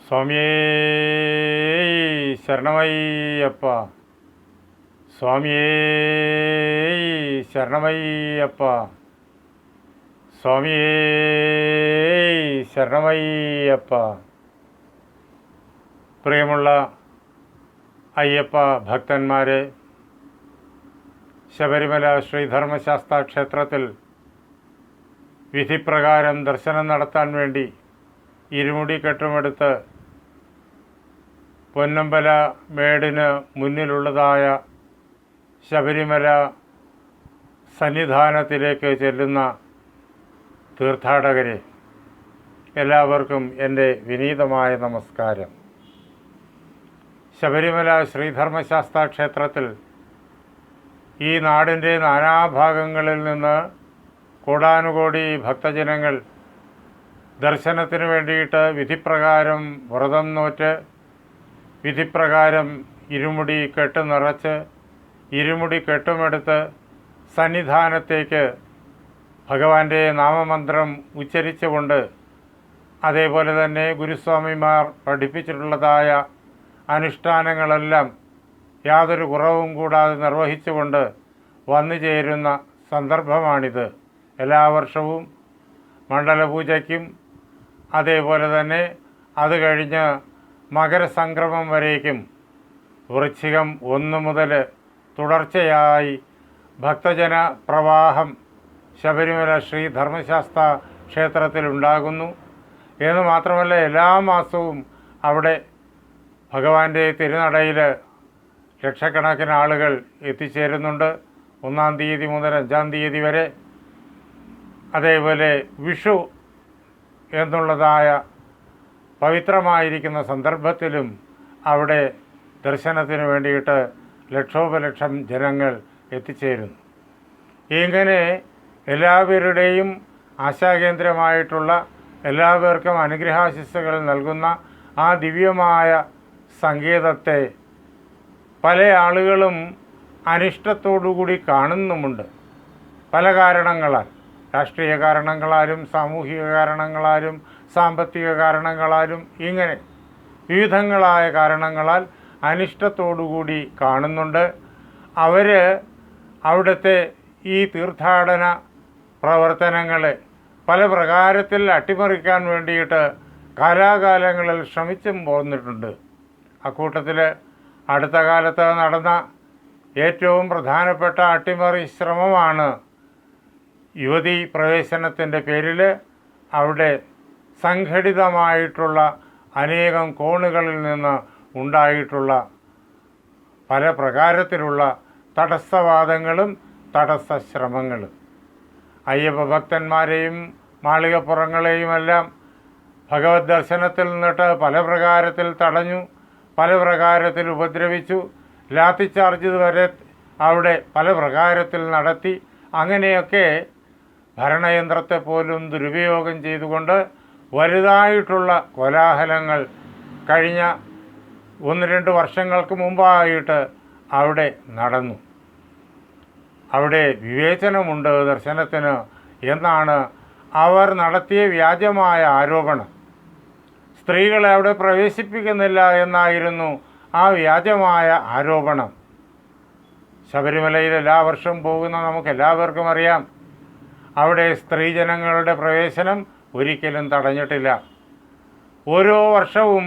സ്വാമിയേ ശരണമയ്യപ്പ. സ്വാമിയേ ശരണമയ്യപ്പ. സ്വാമിയേ ശരണമയ്യപ്പ. പ്രിയമുള്ള അയ്യപ്പ ഭക്തന്മാരെ, ശബരിമല ശ്രീധർമ്മശാസ്താ ക്ഷേത്രത്തിൽ വിധിപ്രകാരം ദർശനം നടത്താൻ വേണ്ടി ഇരുമുടി കെട്ടുമെടുത്ത് പൊന്നമ്പല മേടിന് മുന്നിലുള്ളതായ ശബരിമല സന്നിധാനത്തിലേക്ക് ചെല്ലുന്ന തീർത്ഥാടകരെ എല്ലാവർക്കും എൻ്റെ വിനീതമായ നമസ്കാരം. ശബരിമല ശ്രീധർമ്മശാസ്താ ക്ഷേത്രത്തിൽ ഈ നാടിൻ്റെ നാനാഭാഗങ്ങളിൽ നിന്ന് കോടാനുകോടി ഭക്തജനങ്ങൾ ദർശനത്തിന് വേണ്ടിയിട്ട് വിധിപ്രകാരം വ്രതം നോറ്റ് വിധിപ്രകാരം ഇരുമുടി കെട്ട് നിറച്ച് ഇരുമുടി കെട്ടുമെടുത്ത് സന്നിധാനത്തേക്ക് ഭഗവാന്റെ നാമമന്ത്രം ഉച്ചരിച്ചുകൊണ്ട്, അതേപോലെ തന്നെ ഗുരുസ്വാമിമാർ പഠിപ്പിച്ചിട്ടുള്ളതായ അനുഷ്ഠാനങ്ങളെല്ലാം യാതൊരു കുറവും കൂടാതെ നിർവഹിച്ചുകൊണ്ട് വന്നു ചേരുന്ന സന്ദർഭമാണിത്. എല്ലാ വർഷവും മണ്ഡലപൂജയ്ക്കും അതേപോലെ തന്നെ അത് കഴിഞ്ഞ് മകരസംക്രമം വരേക്കും വൃശ്ചികം 1 മുതൽ തുടർച്ചയായി ഭക്തജന പ്രവാഹം ശബരിമല ശ്രീധർമ്മശാസ്താ ക്ഷേത്രത്തിലുണ്ടാകുന്നു എന്ന് മാത്രമല്ല, എല്ലാ മാസവും അവിടെ ഭഗവാന്റെ തിരുനടയിൽ ലക്ഷക്കണക്കിന് ആളുകൾ എത്തിച്ചേരുന്നുണ്ട്. 1-ാം തീയതി മുതൽ 5-ാം തീയതി വരെ. അതേപോലെ വിഷു എന്നുള്ളതായ പവിത്രമായിരിക്കുന്ന സന്ദർഭത്തിലും അവിടെ ദർശനത്തിന് വേണ്ടിയിട്ട് ലക്ഷോപലക്ഷം ജനങ്ങൾ എത്തിച്ചേരുന്നു. ഇങ്ങനെ എല്ലാവരുടെയും ആശാകേന്ദ്രമായിട്ടുള്ള, എല്ലാവർക്കും അനുഗ്രഹാശിസ്സുകൾ നൽകുന്ന ആ ദിവ്യമായ സംഗീതത്തെ പല ആളുകളും അനിഷ്ടത്തോടുകൂടി കാണുന്നുമുണ്ട്. പല കാരണങ്ങളാൽ, രാഷ്ട്രീയ കാരണങ്ങളാലും സാമൂഹിക കാരണങ്ങളാലും സാമ്പത്തിക കാരണങ്ങളാലും ഇങ്ങനെ വിവിധങ്ങളായ കാരണങ്ങളാൽ അനിഷ്ടത്തോടുകൂടി കാണുന്നുണ്ട്. അവർ അവിടുത്തെ ഈ തീർത്ഥാടന പ്രവർത്തനങ്ങളെ പല പ്രകാരത്തിൽ അട്ടിമറിക്കാൻ വേണ്ടിയിട്ട് കാലാകാലങ്ങളിൽ ശ്രമിച്ചും പോന്നിട്ടുണ്ട്. അക്കൂട്ടത്തിൽ അടുത്ത കാലത്ത് നടന്ന ഏറ്റവും പ്രധാനപ്പെട്ട അട്ടിമറി ശ്രമമാണ് യുവതീ പ്രവേശനത്തിൻ്റെ പേരിൽ അവിടെ സംഘടിതമായിട്ടുള്ള അനേകം കോണുകളിൽ നിന്ന് ഉണ്ടായിട്ടുള്ള പല പ്രകാരത്തിലുള്ള തടസ്സവാദങ്ങളും തടസ്സശ്രമങ്ങളും അയ്യപ്പ ഭക്തന്മാരെയും മാളികപ്പുറങ്ങളെയുമെല്ലാം ഭഗവത് ദർശനത്തിൽ നിന്നിട്ട് പല പ്രകാരത്തിൽ തടഞ്ഞു, പല പ്രകാരത്തിൽ ഉപദ്രവിച്ചു, ലാത്തിച്ചാർജ് വരെ അവിടെ പല പ്രകാരത്തിൽ നടത്തി. അങ്ങനെയൊക്കെ ഭരണയന്ത്രത്തെ പോലും ദുരുപയോഗം ചെയ്തുകൊണ്ട് വലുതായിട്ടുള്ള കോലാഹലങ്ങൾ കഴിഞ്ഞ 1-2 വർഷങ്ങൾക്ക് മുമ്പായിട്ട് അവിടെ നടന്നു. അവിടെ വിവേചനമുണ്ട് ദർശനത്തിന് എന്നാണ് അവർ നടത്തിയ വ്യാജമായ ആരോപണം. സ്ത്രീകളെ അവിടെ പ്രവേശിപ്പിക്കുന്നില്ല എന്നായിരുന്നു ആ വ്യാജമായ ആരോപണം. ശബരിമലയിൽ എല്ലാ വർഷവും പോകുന്ന നമുക്കെല്ലാവർക്കും അറിയാം, അവിടെ സ്ത്രീജനങ്ങളുടെ പ്രവേശനം ഒരിക്കലും തടഞ്ഞിട്ടില്ല. ഓരോ വർഷവും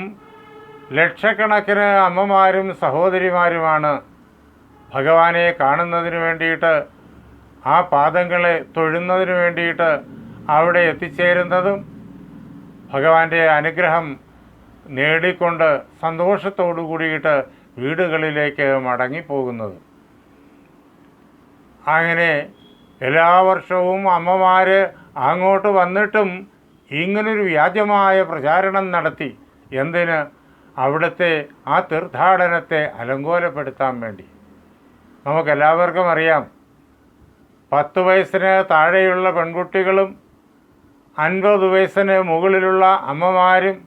ലക്ഷക്കണക്കിന് അമ്മമാരും സഹോദരിമാരുമാണ് ഭഗവാനെ കാണുന്നതിന് വേണ്ടിയിട്ട്, ആ പാദങ്ങളെ തൊഴുന്നതിന് വേണ്ടിയിട്ട് അവിടെ എത്തിച്ചേരുന്നതും ഭഗവാന്റെ അനുഗ്രഹം നേടിക്കൊണ്ട് സന്തോഷത്തോടു കൂടിയിട്ട് വീടുകളിലേക്ക് മടങ്ങിപ്പോകുന്നതും. അങ്ങനെ എല്ലാ വർഷവും അമ്മമാർ അങ്ങോട്ട് വന്നിട്ടും ഇങ്ങനൊരു വ്യാജമായ പ്രചാരണം നടത്തി. എന്തിന്? അവിടുത്തെ ആ തീർത്ഥാടനത്തെ അലങ്കോലപ്പെടുത്താൻ വേണ്ടി. നമുക്കെല്ലാവർക്കും അറിയാം, 10 വയസ്സിന് താഴെയുള്ള പെൺകുട്ടികളും 50 വയസ്സിന് മുകളിലുള്ള അമ്മമാരും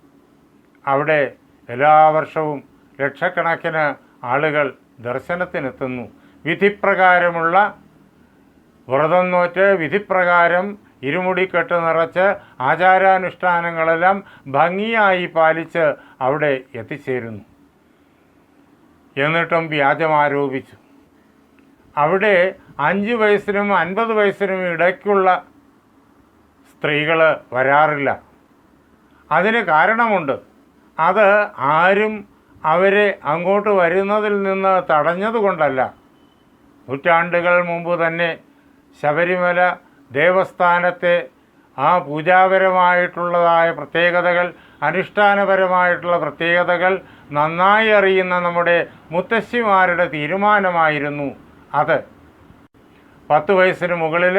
അവിടെ എല്ലാ വർഷവും ലക്ഷക്കണക്കിന് ആളുകൾ ദർശനത്തിനെത്തുന്നു. വിധിപ്രകാരമുള്ള വ്രതം നോറ്റ് വിധിപ്രകാരം ഇരുമുടിക്കെട്ട് നിറച്ച് ആചാരാനുഷ്ഠാനങ്ങളെല്ലാം ഭംഗിയായി പാലിച്ച് അവിടെ എത്തിച്ചേരുന്നു. എന്നിട്ടും വ്യാജമാരോപിച്ചു. അവിടെ 5 വയസ്സിനും 50 വയസ്സിനും ഇടയ്ക്കുള്ള സ്ത്രീകൾ വരാറില്ല. അതിന് കാരണമുണ്ട്. അത് ആരും അവരെ അങ്ങോട്ട് വരുന്നതിൽ നിന്ന് തടഞ്ഞതുകൊണ്ടല്ല. നൂറ്റാണ്ടുകൾ മുമ്പ് തന്നെ ശബരിമല ദേവസ്ഥാനത്തെ ആ പൂജാപരമായിട്ടുള്ളതായ പ്രത്യേകതകൾ, അനുഷ്ഠാനപരമായിട്ടുള്ള പ്രത്യേകതകൾ നന്നായി അറിയുന്ന നമ്മുടെ മുത്തശ്ശിമാരുടെ തീരുമാനമായിരുന്നു അത്. 10 വയസ്സിന് മുകളിൽ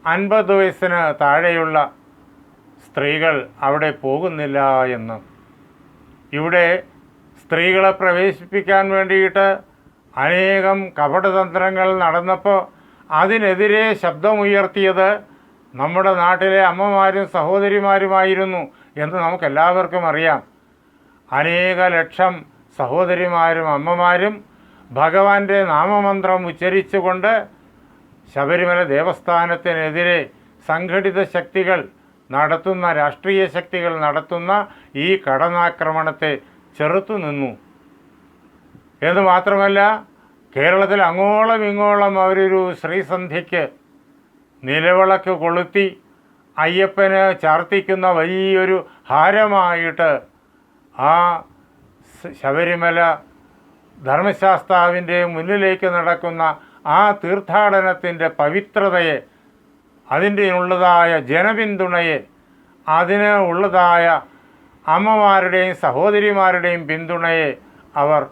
50 വയസ്സിന് താഴെയുള്ള സ്ത്രീകൾ അവിടെ പോകുന്നില്ല എന്ന്. ഇവിടെ സ്ത്രീകളെ പ്രവേശിപ്പിക്കാൻ വേണ്ടിയിട്ട് അനേകം കപടതന്ത്രങ്ങൾ നടന്നപ്പോൾ അതിനെതിരെ ശബ്ദമുയർത്തിയത് നമ്മുടെ നാട്ടിലെ അമ്മമാരും സഹോദരിമാരുമായിരുന്നു എന്ന് നമുക്കെല്ലാവർക്കും അറിയാം. അനേക ലക്ഷം സഹോദരിമാരും അമ്മമാരും ഭഗവാന്റെ നാമമന്ത്രം ഉച്ചരിച്ചുകൊണ്ട് ശബരിമല ദേവസ്ഥാനത്തിനെതിരെ സംഘടിത ശക്തികൾ നടത്തുന്ന, രാഷ്ട്രീയ ശക്തികൾ നടത്തുന്ന ഈ കടന്നാക്രമണത്തെ ചെറുത്തുനിന്നു. എന്ന് മാത്രമല്ല, കേരളത്തിൽ അങ്ങോളം ഇങ്ങോളം അവരൊരു ശ്രീസന്ധ്യയ്ക്ക് നിലവിളക്ക് കൊളുത്തി അയ്യപ്പന് ചാർത്തിക്കുന്ന വലിയൊരു ഹാരമായിട്ട് ആ ശബരിമല ധർമ്മശാസ്താവിൻ്റെ മുന്നിലേക്ക് നടക്കുന്ന ആ തീർത്ഥാടനത്തിൻ്റെ പവിത്രതയെ, അതിൻ്റെ ഉള്ളതായ ജനപിന്തുണയെ, അതിന് ഉള്ളതായ അമ്മമാരുടെയും സഹോദരിമാരുടെയും പിന്തുണയെ അവർ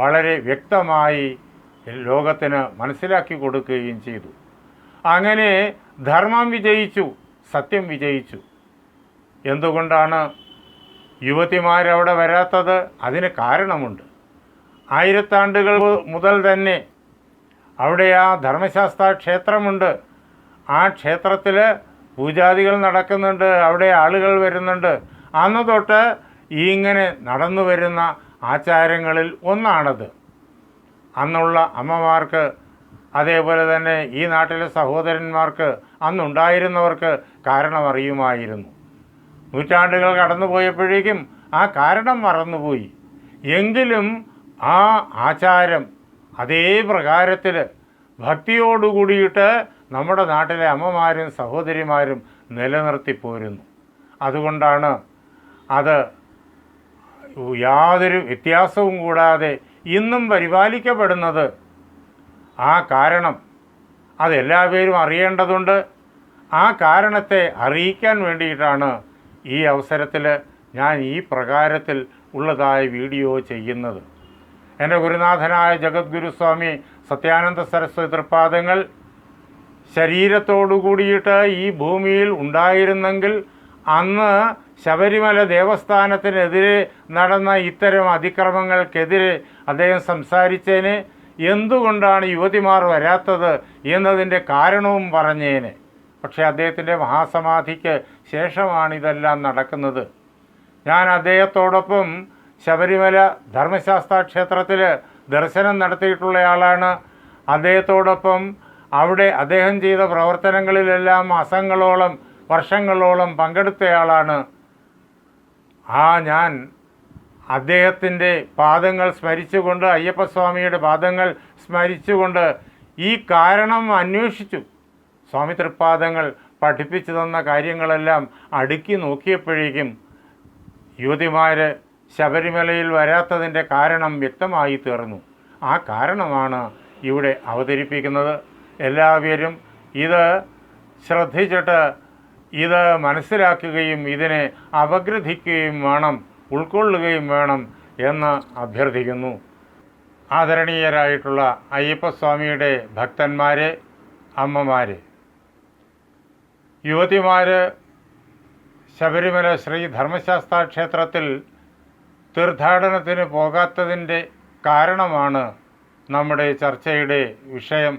വളരെ വ്യക്തമായി ലോകത്തിന് മനസ്സിലാക്കി കൊടുക്കുകയും ചെയ്തു. അങ്ങനെ ധർമ്മം വിജയിച്ചു, സത്യം വിജയിച്ചു. എന്തുകൊണ്ടാണ് യുവതിമാരവിടെ വരാത്തത്? അതിന് കാരണമുണ്ട്. ആയിരത്താണ്ടുകൾ മുതൽ തന്നെ അവിടെ ആ ധർമ്മശാസ്ത്ര ക്ഷേത്രമുണ്ട്. ആ ക്ഷേത്രത്തിൽ പൂജാദികൾ നടക്കുന്നുണ്ട്, അവിടെ ആളുകൾ വരുന്നുണ്ട്. അന്ന് തൊട്ട് ഇങ്ങനെ നടന്നു വരുന്ന ആചാരങ്ങളിൽ ഒന്നാണത്. അന്നുള്ള അമ്മമാർക്ക്, അതേപോലെ തന്നെ ഈ നാട്ടിലെ സഹോദരന്മാർക്ക്, അന്നുണ്ടായിരുന്നവർക്ക് കാരണം അറിയുമായിരുന്നു. നൂറ്റാണ്ടുകൾ കടന്നുപോയപ്പോഴേക്കും ആ കാരണം മറന്നുപോയി. എങ്കിലും ആ ആചാരം അതേ പ്രകാരത്തിൽ ഭക്തിയോടുകൂടിയിട്ട് നമ്മുടെ നാട്ടിലെ അമ്മമാരും സഹോദരിമാരും നിലനിർത്തിപ്പോരുന്നു. അതുകൊണ്ടാണ് അത് യാതൊരു വ്യത്യാസവും കൂടാതെ ഇന്നും പരിപാലിക്കപ്പെടുന്നത്. ആ കാരണം അതെല്ലാവരും അറിയേണ്ടതുണ്ട്. ആ കാരണത്തെ അറിയിക്കാൻ വേണ്ടിയിട്ടാണ് ഈ അവസരത്തിൽ ഞാൻ ഈ പ്രകാരത്തിൽ ഉള്ളതായ വീഡിയോ ചെയ്യുന്നത്. എൻ്റെ ഗുരുനാഥനായ ജഗദ്ഗുരുസ്വാമി സത്യാനന്ദ സരസ്വതി തൃപ്പാദങ്ങൾ ശരീരത്തോടു കൂടിയിട്ട് ഈ ഭൂമിയിൽ ഉണ്ടായിരുന്നെങ്കിൽ അന്ന് ശബരിമല ദേവസ്ഥാനത്തിനെതിരെ നടന്ന ഇത്തരം അതിക്രമങ്ങൾക്കെതിരെ അദ്ദേഹം സംസാരിച്ചേനെ. എന്തുകൊണ്ടാണ് യുവതിമാർ വരാത്തത് എന്നതിൻ്റെ കാരണവും പറഞ്ഞേനെ. പക്ഷേ അദ്ദേഹത്തിൻ്റെ മഹാസമാധിക്ക് ശേഷമാണ് ഇതെല്ലാം നടക്കുന്നത്. ഞാൻ അദ്ദേഹത്തോടൊപ്പം ശബരിമല ധർമ്മശാസ്ത്ര ക്ഷേത്രത്തിൽ ദർശനം നടത്തിയിട്ടുള്ളയാളാണ്. അദ്ദേഹത്തോടൊപ്പം അവിടെ അദ്ദേഹം ചെയ്ത പ്രവർത്തനങ്ങളിലെല്ലാം മാസങ്ങളോളം വർഷങ്ങളോളം പങ്കെടുത്തയാളാണ്. ഞാൻ അദ്ദേഹത്തിൻ്റെ പാദങ്ങൾ സ്മരിച്ചുകൊണ്ട്, അയ്യപ്പസ്വാമിയുടെ പാദങ്ങൾ സ്മരിച്ചുകൊണ്ട് ഈ കാരണം അന്വേഷിച്ചു. സ്വാമി തൃപ്പാദങ്ങൾ പഠിപ്പിച്ചു തന്ന കാര്യങ്ങളെല്ലാം അടുക്കി നോക്കിയപ്പോഴേക്കും യുവതിമാർ ശബരിമലയിൽ വരാത്തതിൻ്റെ കാരണം വ്യക്തമായി തീർന്നു. ആ കാരണമാണ് ഇവിടെ അവതരിപ്പിക്കുന്നത്. എല്ലാവരും ഇത് ശ്രദ്ധിച്ചിട്ട് ഇത് മനസ്സിലാക്കുകയും ഇതിനെ അപഗ്രഥിക്കുകയും വേണം, ഉൾക്കൊള്ളുകയും വേണം എന്ന് അഭ്യർത്ഥിക്കുന്നു. ആദരണീയരായിട്ടുള്ള അയ്യപ്പസ്വാമിയുടെ ഭക്തന്മാരെ, അമ്മമാരെ, യുവതിമാർ ശബരിമല ശ്രീ ധർമ്മശാസ്ത്ര ക്ഷേത്രത്തിൽ തീർത്ഥാടനത്തിന് പോകാത്തതിൻ്റെ കാരണമാണ് നമ്മുടെ ചർച്ചയുടെ വിഷയം.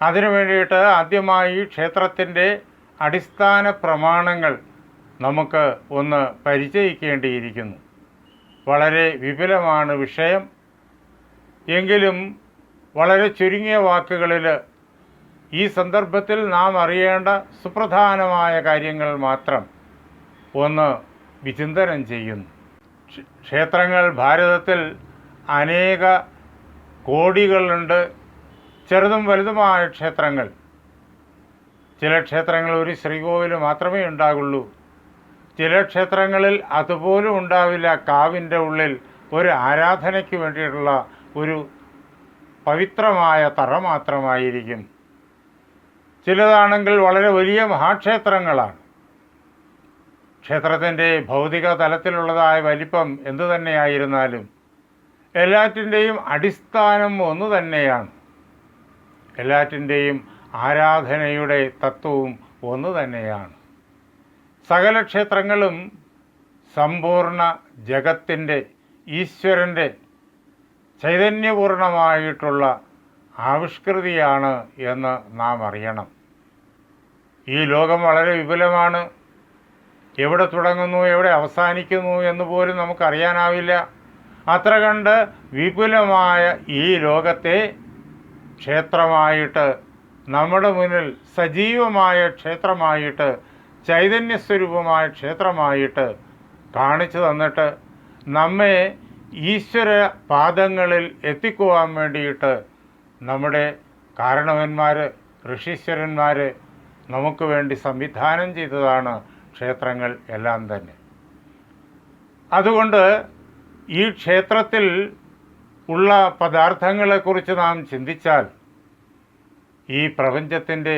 അതിനു വേണ്ടിയിട്ട് ആദ്യമായി ക്ഷേത്രത്തിൻ്റെ അടിസ്ഥാന പ്രമാണങ്ങൾ നമുക്ക് ഒന്ന് പരിചയിക്കേണ്ടിയിരിക്കുന്നു. വളരെ വിപുലമാണ് വിഷയം. എങ്കിലും വളരെ ചുരുങ്ങിയ വാക്കുകളിൽ ഈ സന്ദർഭത്തിൽ നാം അറിയേണ്ട സുപ്രധാനമായ കാര്യങ്ങൾ മാത്രം ഒന്ന് വിചിന്തനം ചെയ്യുന്നു. ക്ഷേത്രങ്ങൾ ഭാരതത്തിൽ അനേക കോടികളുണ്ട്. ചെറുതും വലുതുമായ ക്ഷേത്രങ്ങൾ. ചില ക്ഷേത്രങ്ങൾ ഒരു ശ്രീകോവിൽ മാത്രമേ ഉണ്ടാകുള്ളൂ. ചില ക്ഷേത്രങ്ങളിൽ അതുപോലും ഉണ്ടാവില്ല. കാവിൻ്റെ ഉള്ളിൽ ഒരു ആരാധനയ്ക്ക് വേണ്ടിയിട്ടുള്ള ഒരു പവിത്രമായ തറ മാത്രമായിരിക്കും. ചിലതാണെങ്കിൽ വളരെ വലിയ മഹാക്ഷേത്രങ്ങളാണ്. ക്ഷേത്രത്തിൻ്റെ ഭൗതിക തലത്തിലുള്ളതായ വലിപ്പം എന്തു തന്നെയായിരുന്നാലും എല്ലാറ്റിൻ്റെയും അടിസ്ഥാനം ഒന്നു തന്നെയാണ്. എല്ലാറ്റിൻ്റെയും ആരാധനയുടെ തത്വവും ഒന്നു തന്നെയാണ്. സകല ക്ഷേത്രങ്ങളും സമ്പൂർണ്ണ ജഗത്തിൻ്റെ ഈശ്വരൻ്റെ ചൈതന്യപൂർണമായിട്ടുള്ള ആവിഷ്കൃതിയാണ് എന്ന് നാം അറിയണം. ഈ ലോകം വളരെ വിപുലമാണ്. എവിടെ തുടങ്ങുന്നു എവിടെ അവസാനിക്കുന്നു എന്ന് പോലും നമുക്കറിയാനാവില്ല. അത്ര കണ്ട് വിപുലമായ ഈ ലോകത്തെ ക്ഷേത്രമായിട്ട്, നമ്മുടെ മുന്നിൽ സജീവമായ ക്ഷേത്രമായിട്ട്, ചൈതന്യസ്വരൂപമായ ക്ഷേത്രമായിട്ട് കാണിച്ചു തന്നിട്ട് നമ്മെ ഈശ്വര പാദങ്ങളിൽ എത്തിക്കുവാൻ വേണ്ടിയിട്ട് നമ്മുടെ കാരണവന്മാർ, ഋഷീശ്വരന്മാർ നമുക്ക് വേണ്ടി സംവിധാനം ചെയ്തതാണ് ക്ഷേത്രങ്ങൾ എല്ലാം തന്നെ. അതുകൊണ്ട് ഈ ക്ഷേത്രത്തിൽ ഉള്ള പദാർത്ഥങ്ങളെക്കുറിച്ച് നാം ചിന്തിച്ചാൽ ഈ പ്രപഞ്ചത്തിൻ്റെ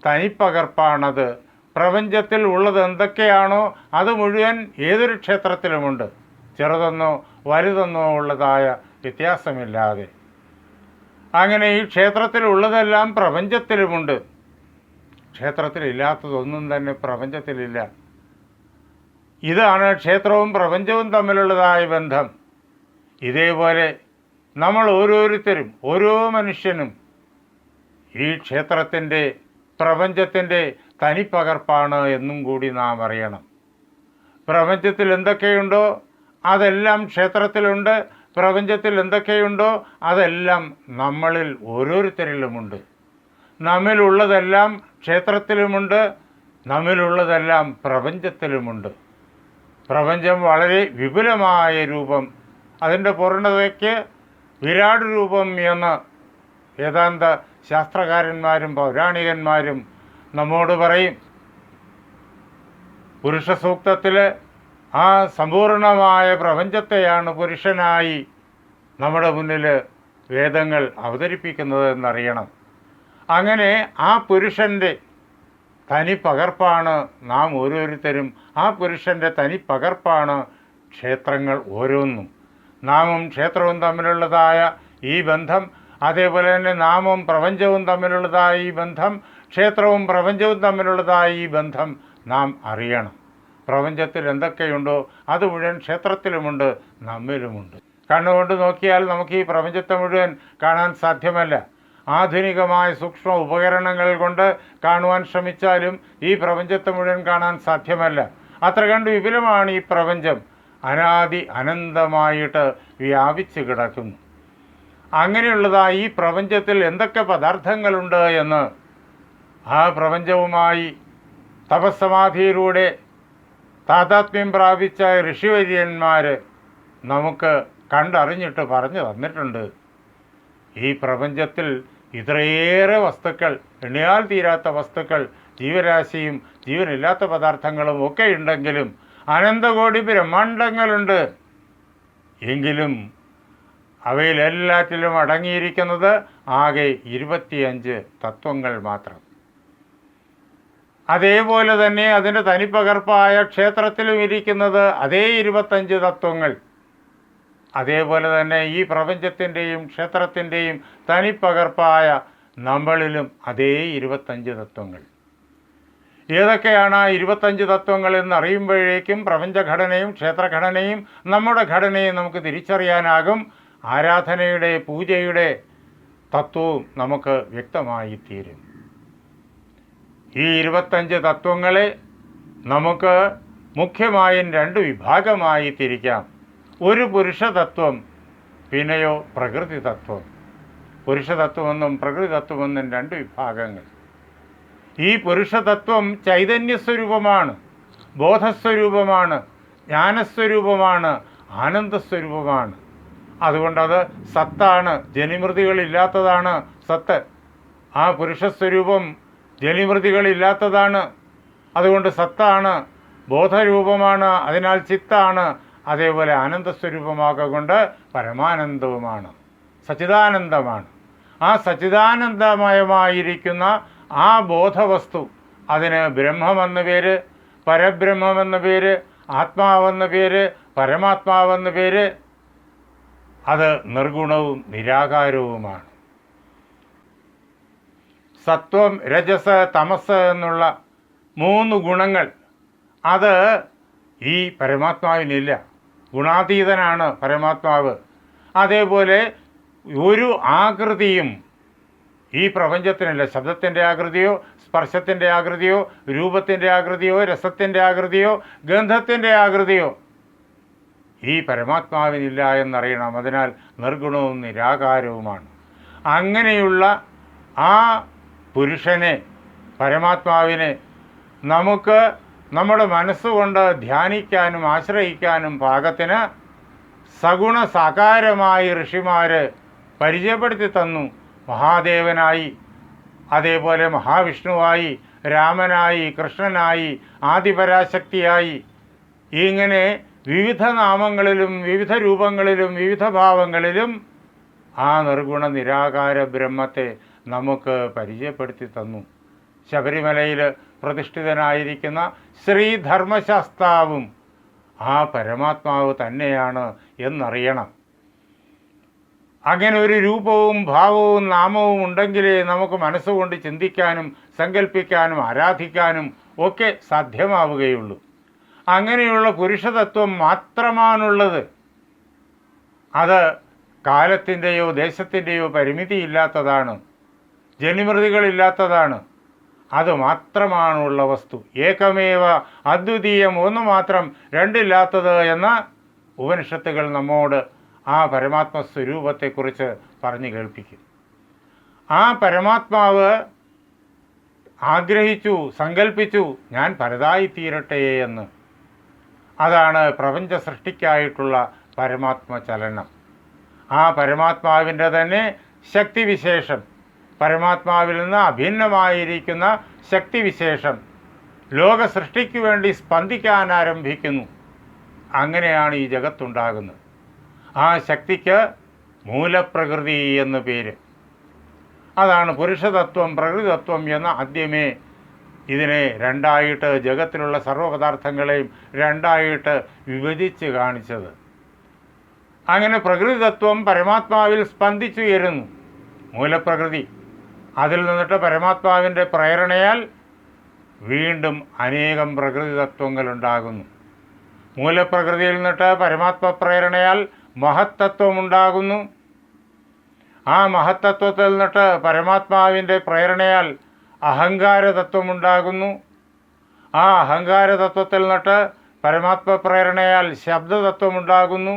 തനിപ്പകർപ്പാണത്. പ്രപഞ്ചത്തിൽ ഉള്ളത് എന്തൊക്കെയാണോ അത് മുഴുവൻ ഏതൊരു ക്ഷേത്രത്തിലുമുണ്ട്. ചെറുതെന്നോ വലുതെന്നോ ഉള്ളതായ വ്യത്യാസമില്ലാതെ. അങ്ങനെ ഈ ക്ഷേത്രത്തിലുള്ളതെല്ലാം പ്രപഞ്ചത്തിലുമുണ്ട്. ക്ഷേത്രത്തിലില്ലാത്തതൊന്നും തന്നെ പ്രപഞ്ചത്തിലില്ല. ഇതാണ് ക്ഷേത്രവും പ്രപഞ്ചവും തമ്മിലുള്ളതായ ബന്ധം. ഇതേപോലെ നമ്മൾ ഓരോരുത്തരും, ഓരോ മനുഷ്യനും ഈ ക്ഷേത്രത്തിൻ്റെ, പ്രപഞ്ചത്തിൻ്റെ തനിപ്പകർപ്പാണ് എന്നും കൂടി നാം അറിയണം. പ്രപഞ്ചത്തിൽ എന്തൊക്കെയുണ്ടോ അതെല്ലാം ക്ഷേത്രത്തിലുണ്ട്. പ്രപഞ്ചത്തിൽ എന്തൊക്കെയുണ്ടോ അതെല്ലാം നമ്മളിൽ ഓരോരുത്തരിലുമുണ്ട്. നമ്മിലുള്ളതെല്ലാം ക്ഷേത്രത്തിലുമുണ്ട്, നമ്മിലുള്ളതെല്ലാം പ്രപഞ്ചത്തിലുമുണ്ട്. പ്രപഞ്ചം വളരെ വിപുലമായ രൂപം, അതിൻ്റെ പൂർണ്ണതയ്ക്ക് വിരാട് രൂപം എന്ന് വേദാന്ത ശാസ്ത്രകാരന്മാരും പൗരാണികന്മാരും നമ്മോട് പറയും. പുരുഷ സൂക്തത്തിൽ ആ സമ്പൂർണമായ പ്രപഞ്ചത്തെയാണ് പുരുഷനായി നമ്മുടെ മുന്നിൽ വേദങ്ങൾ അവതരിപ്പിക്കുന്നത് എന്നറിയണം. അങ്ങനെ ആ പുരുഷൻ്റെ തനിപ്പകർപ്പാണ് നാം ഓരോരുത്തരും. ആ പുരുഷൻ്റെ തനിപ്പകർപ്പാണ് ക്ഷേത്രങ്ങൾ ഓരോന്നും. നാമും ക്ഷേത്രവും തമ്മിലുള്ളതായ ഈ ബന്ധം, അതേപോലെ തന്നെ നാമും പ്രപഞ്ചവും തമ്മിലുള്ളതായ ഈ ബന്ധം, ക്ഷേത്രവും പ്രപഞ്ചവും തമ്മിലുള്ളതായ ഈ ബന്ധം നാം അറിയണം. പ്രപഞ്ചത്തിൽ എന്തൊക്കെയുണ്ടോ അത് മുഴുവൻ ക്ഷേത്രത്തിലുമുണ്ട്, നമ്മിലുമുണ്ട്. കണ്ണുകൊണ്ട് നോക്കിയാൽ നമുക്ക് ഈ പ്രപഞ്ചത്തെ മുഴുവൻ കാണാൻ സാധ്യമല്ല. ആധുനികമായ സൂക്ഷ്മ ഉപകരണങ്ങൾ കൊണ്ട് കാണുവാൻ ശ്രമിച്ചാലും ഈ പ്രപഞ്ചത്തെ മുഴുവൻ കാണാൻ സാധ്യമല്ല. അത്ര കണ്ട് വിപുലമാണ് ഈ പ്രപഞ്ചം. അനാദി അനന്തമായിട്ട് വ്യാപിച്ച് കിടക്കുന്നു. അങ്ങനെയുള്ളതായി ഈ പ്രപഞ്ചത്തിൽ എന്തൊക്കെ പദാർത്ഥങ്ങളുണ്ട് എന്ന് ആ പ്രപഞ്ചവുമായി തപസ്സമാധിയിലൂടെ താതാത്മ്യം പ്രാപിച്ച ഋഷിവര്യന്മാർ നമുക്ക് കണ്ടറിഞ്ഞിട്ട് പറഞ്ഞു തന്നിട്ടുണ്ട്. ഈ പ്രപഞ്ചത്തിൽ ഇത്രയേറെ വസ്തുക്കൾ, എണ്ണിയാൽ തീരാത്ത വസ്തുക്കൾ, ജീവരാശിയും ജീവനില്ലാത്ത പദാർത്ഥങ്ങളും ഒക്കെ ഉണ്ടെങ്കിലും അനന്തകോടി ബ്രഹ്മാണ്ടങ്ങളുണ്ട്. എങ്കിലും അവയിലെല്ലാറ്റിലും അടങ്ങിയിരിക്കുന്നത് ആകെ 25 തത്വങ്ങൾ മാത്രം. അതേപോലെ തന്നെ അതിൻ്റെ തനിപ്പകർപ്പായ ക്ഷേത്രത്തിലും ഇരിക്കുന്നത് അതേ 25 തത്വങ്ങൾ. അതേപോലെ തന്നെ ഈ പ്രപഞ്ചത്തിൻ്റെയും ക്ഷേത്രത്തിൻ്റെയും തനിപ്പകർപ്പായ നമ്മളിലും അതേ 25 തത്വങ്ങൾ. ഏതൊക്കെയാണ് ആ 25 തത്വങ്ങൾ എന്നറിയുമ്പോഴേക്കും പ്രപഞ്ചഘടനയും ക്ഷേത്രഘടനയും നമ്മുടെ ഘടനയും നമുക്ക് തിരിച്ചറിയാനാകും. ആരാധനയുടെ, പൂജയുടെ തത്വവും നമുക്ക് വ്യക്തമായി തീരും. ഈ 25 തത്വങ്ങളെ നമുക്ക് മുഖ്യമായും 2 വിഭാഗമായി തിരിക്കാം. ഒരു പുരുഷതത്വം, പിന്നെയോ പ്രകൃതി തത്വം. പുരുഷതത്വമെന്നും പ്രകൃതി തത്വമെന്നും 2 വിഭാഗങ്ങൾ. ഈ പുരുഷതത്വം ചൈതന്യസ്വരൂപമാണ്, ബോധസ്വരൂപമാണ്, ജ്ഞാനസ്വരൂപമാണ്, ആനന്ദസ്വരൂപമാണ്. അതുകൊണ്ടത് സത്താണ്, ജനിമൃതികളില്ലാത്തതാണ് സത്ത്. ആ പുരുഷസ്വരൂപം ജനിമൃതികളില്ലാത്തതാണ്, അതുകൊണ്ട് സത്താണ്, ബോധരൂപമാണ്, അതിനാൽ ചിത്താണ്. അതേപോലെ ആനന്ദസ്വരൂപമാകൊണ്ട് പരമാനന്ദവുമാണ്, സച്ചിദാനന്ദമാണ്. ആ സച്ചിദാനന്ദമയമായിരിക്കുന്ന ആ ബോധവസ്തു, അതിന് ബ്രഹ്മമെന്ന പേര്, പരബ്രഹ്മമെന്ന പേര്, ആത്മാവെന്ന പേര്, പരമാത്മാവെന്ന പേര്. അത് നിർഗുണവും നിരാകാരവുമാണ്. സത്വം, രജസ്, തമസ് എന്നുള്ള 3 ഗുണങ്ങൾ അത് ഈ പരമാത്മാവിനില്ല. ഗുണാതീതനാണ് പരമാത്മാവ്. അതേപോലെ ഒരു ആകൃതിയും ഈ പ്രപഞ്ചത്തിനില്ല. ശബ്ദത്തിൻ്റെ ആകൃതിയോ, സ്പർശത്തിൻ്റെ ആകൃതിയോ, രൂപത്തിൻ്റെ ആകൃതിയോ, രസത്തിൻ്റെ ആകൃതിയോ, ഗന്ധത്തിൻ്റെ ആകൃതിയോ ഈ പരമാത്മാവിനില്ല എന്നറിയണം. അതിനാൽ നിർഗുണവും നിരാകാരവുമാണ്. അങ്ങനെയുള്ള ആ പുരുഷനെ, പരമാത്മാവിനെ നമുക്ക് നമ്മുടെ മനസ്സുകൊണ്ട് ധ്യാനിക്കാനും ആശ്രയിക്കാനും പാകത്തിന് സഗുണ സാകാരമായി ഋഷിമാർ പരിചയപ്പെടുത്തി തന്നു. മഹാദേവനായി, അതേപോലെ മഹാവിഷ്ണുവായി, രാമനായി, കൃഷ്ണനായി, ആദിപരാശക്തിയായി, ഇങ്ങനെ വിവിധ നാമങ്ങളിലും വിവിധ രൂപങ്ങളിലും വിവിധ ഭാവങ്ങളിലും ആ നിർഗുണ നിരാകാര ബ്രഹ്മത്തെ നമുക്ക് പരിചയപ്പെടുത്തി തന്നു. ശബരിമലയിൽ പ്രതിഷ്ഠിതനായിരിക്കുന്ന ശ്രീധർമ്മശാസ്താവും ആ പരമാത്മാവ് തന്നെയാണ് എന്നറിയണം. അങ്ങനെ ഒരു രൂപവും ഭാവവും നാമവും ഉണ്ടെങ്കിലേ നമുക്ക് മനസ്സുകൊണ്ട് ചിന്തിക്കാനും സങ്കല്പിക്കാനും ആരാധിക്കാനും ഒക്കെ സാധ്യമാവുകയുള്ളൂ. അങ്ങനെയുള്ള പുരുഷതത്വം മാത്രമാണുള്ളത്. അത് കാലത്തിൻ്റെയോ ദേശത്തിൻ്റെയോ പരിമിതിയില്ലാത്തതാണ്, ജനിമൃതികളില്ലാത്തതാണ്. അത് മാത്രമാണുള്ള വസ്തു. ഏകമേവ അദ്വിതീയം, ഒന്ന് മാത്രം, രണ്ടില്ലാത്തത് എന്ന ഉപനിഷത്തുകൾ നമ്മോട് ആ പരമാത്മസ്വരൂപത്തെക്കുറിച്ച് പറഞ്ഞു കേൾപ്പിക്കും. ആ പരമാത്മാവ് ആഗ്രഹിച്ചു, സങ്കല്പിച്ചു, ഞാൻ പരതായിത്തീരട്ടെ എന്ന്. അതാണ് പ്രപഞ്ച സൃഷ്ടിക്കായിട്ടുള്ള പരമാത്മചലനം. ആ പരമാത്മാവിൻ്റെ തന്നെ ശക്തിവിശേഷം, പരമാത്മാവിൽ നിന്ന് അഭിന്നമായിരിക്കുന്ന ശക്തിവിശേഷം ലോക സൃഷ്ടിക്ക് വേണ്ടി സ്പന്ദിക്കാൻ ആരംഭിക്കുന്നു. അങ്ങനെയാണ് ഈ ജഗത്തുണ്ടാകുന്നത്. ആ ശക്തിക്ക് മൂലപ്രകൃതി എന്ന് പേര്. അതാണ് പുരുഷതത്വം, പ്രകൃതിതത്വം എന്ന ആദ്യമേ ഇതിനെ രണ്ടായിട്ട്, ജഗത്തിലുള്ള സർവ്വപദാർത്ഥങ്ങളെയും രണ്ടായിട്ട് വിഭജിച്ച് കാണിച്ചത്. അങ്ങനെ പ്രകൃതിതത്വം പരമാത്മാവിൽ സ്പന്ദിച്ചുയരുന്നു, മൂലപ്രകൃതി. അതിൽ നിന്നിട്ട് പരമാത്മാവിൻ്റെ പ്രേരണയാൽ വീണ്ടും അനേകം പ്രകൃതിതത്വങ്ങളുണ്ടാകുന്നു. മൂലപ്രകൃതിയിൽ നിന്നിട്ട് പരമാത്മ പ്രേരണയാൽ മഹത്തത്വമുണ്ടാകുന്നു. ആ മഹത്തത്വത്തിൽ നിന്നിട്ട് പരമാത്മാവിൻ്റെ പ്രേരണയാൽ അഹങ്കാരതത്വമുണ്ടാകുന്നു. ആ അഹങ്കാരതത്വത്തിൽ നിന്നിട്ട് പരമാത്മ പ്രേരണയാൽ ശബ്ദതത്വമുണ്ടാകുന്നു.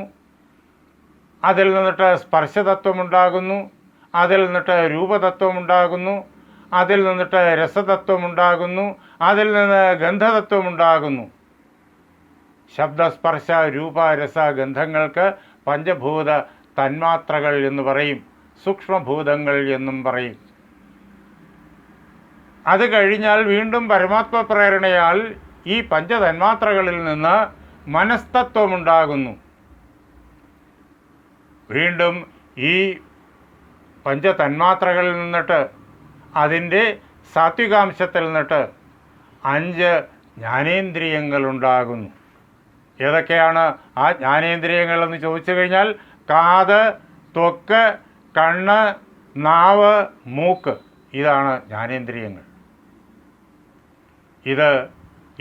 അതിൽ നിന്നിട്ട് സ്പർശതത്വമുണ്ടാകുന്നു. അതിൽ നിന്നിട്ട് രൂപതത്വമുണ്ടാകുന്നു. അതിൽ നിന്നിട്ട് രസതത്വമുണ്ടാകുന്നു. അതിൽ നിന്ന് ഗന്ധതത്വമുണ്ടാകുന്നു. ശബ്ദസ്പർശ രൂപ രസ ഗന്ധങ്ങൾക്ക് പഞ്ചഭൂത തന്മാത്രകൾ എന്ന് പറയും, സൂക്ഷ്മഭൂതങ്ങൾ എന്നും പറയും. അത് കഴിഞ്ഞാൽ വീണ്ടും പരമാത്മ പ്രേരണയാൽ ഈ പഞ്ചതന്മാത്രകളിൽ നിന്ന് മനസ്തത്വമുണ്ടാകുന്നു. വീണ്ടും ഈ പഞ്ചതന്മാത്രകളിൽ നിന്നിട്ട്, അതിൻ്റെ സാത്വികാംശത്തിൽ നിന്നിട്ട് 5 ജ്ഞാനേന്ദ്രിയങ്ങളുണ്ടാകുന്നു. ഏതൊക്കെയാണ് ആ ജ്ഞാനേന്ദ്രിയങ്ങളെന്ന് ചോദിച്ചു കഴിഞ്ഞാൽ കാത്, ത്വക്ക്, കണ്ണ്, നാവ്, മൂക്ക്, ഇതാണ് ജ്ഞാനേന്ദ്രിയങ്ങൾ. ഇത്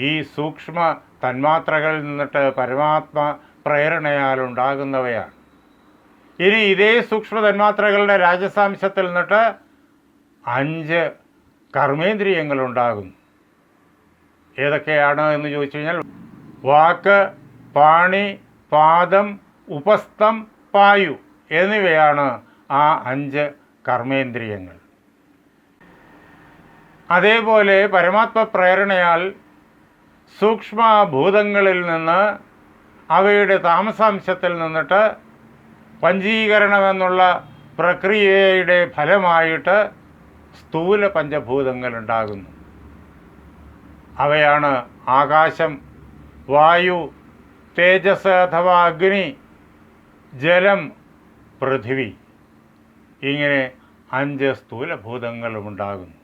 ഈ സൂക്ഷ്മ തന്മാത്രകളിൽ നിന്നിട്ട് പരമാത്മ പ്രേരണയാലുണ്ടാകുന്നവയാണ്. ഇനി ഇതേ സൂക്ഷ്മ തന്മാത്രകളുടെ രാജസാംശത്തിൽ നിന്നിട്ട് 5 കർമ്മേന്ദ്രിയങ്ങളുണ്ടാകുന്നു. ഏതൊക്കെയാണ് എന്ന് ചോദിച്ചു കഴിഞ്ഞാൽ വാക്ക്, പാണി, പാദം, ഉപസ്ഥം, പായു എന്നിവയാണ് ആ 5 കർമ്മേന്ദ്രിയങ്ങൾ. അതേപോലെ പരമാത്മ പ്രേരണയാൽ സൂക്ഷ്മഭൂതങ്ങളിൽ നിന്ന് അവയുടെ താമസാംശത്തിൽ നിന്നിട്ട് പഞ്ചീകരണമെന്നുള്ള പ്രക്രിയയുടെ ഫലമായിട്ട് സ്ഥൂല പഞ്ചഭൂതങ്ങൾ ഉണ്ടാകുന്നു. അവയാണ് ആകാശം, വായു, തേജസ് അഥവാ അഗ്നി, ജലം, പൃഥിവി. ഇങ്ങനെ 5 സ്ഥൂലഭൂതങ്ങളും ഉണ്ടാകുന്നു.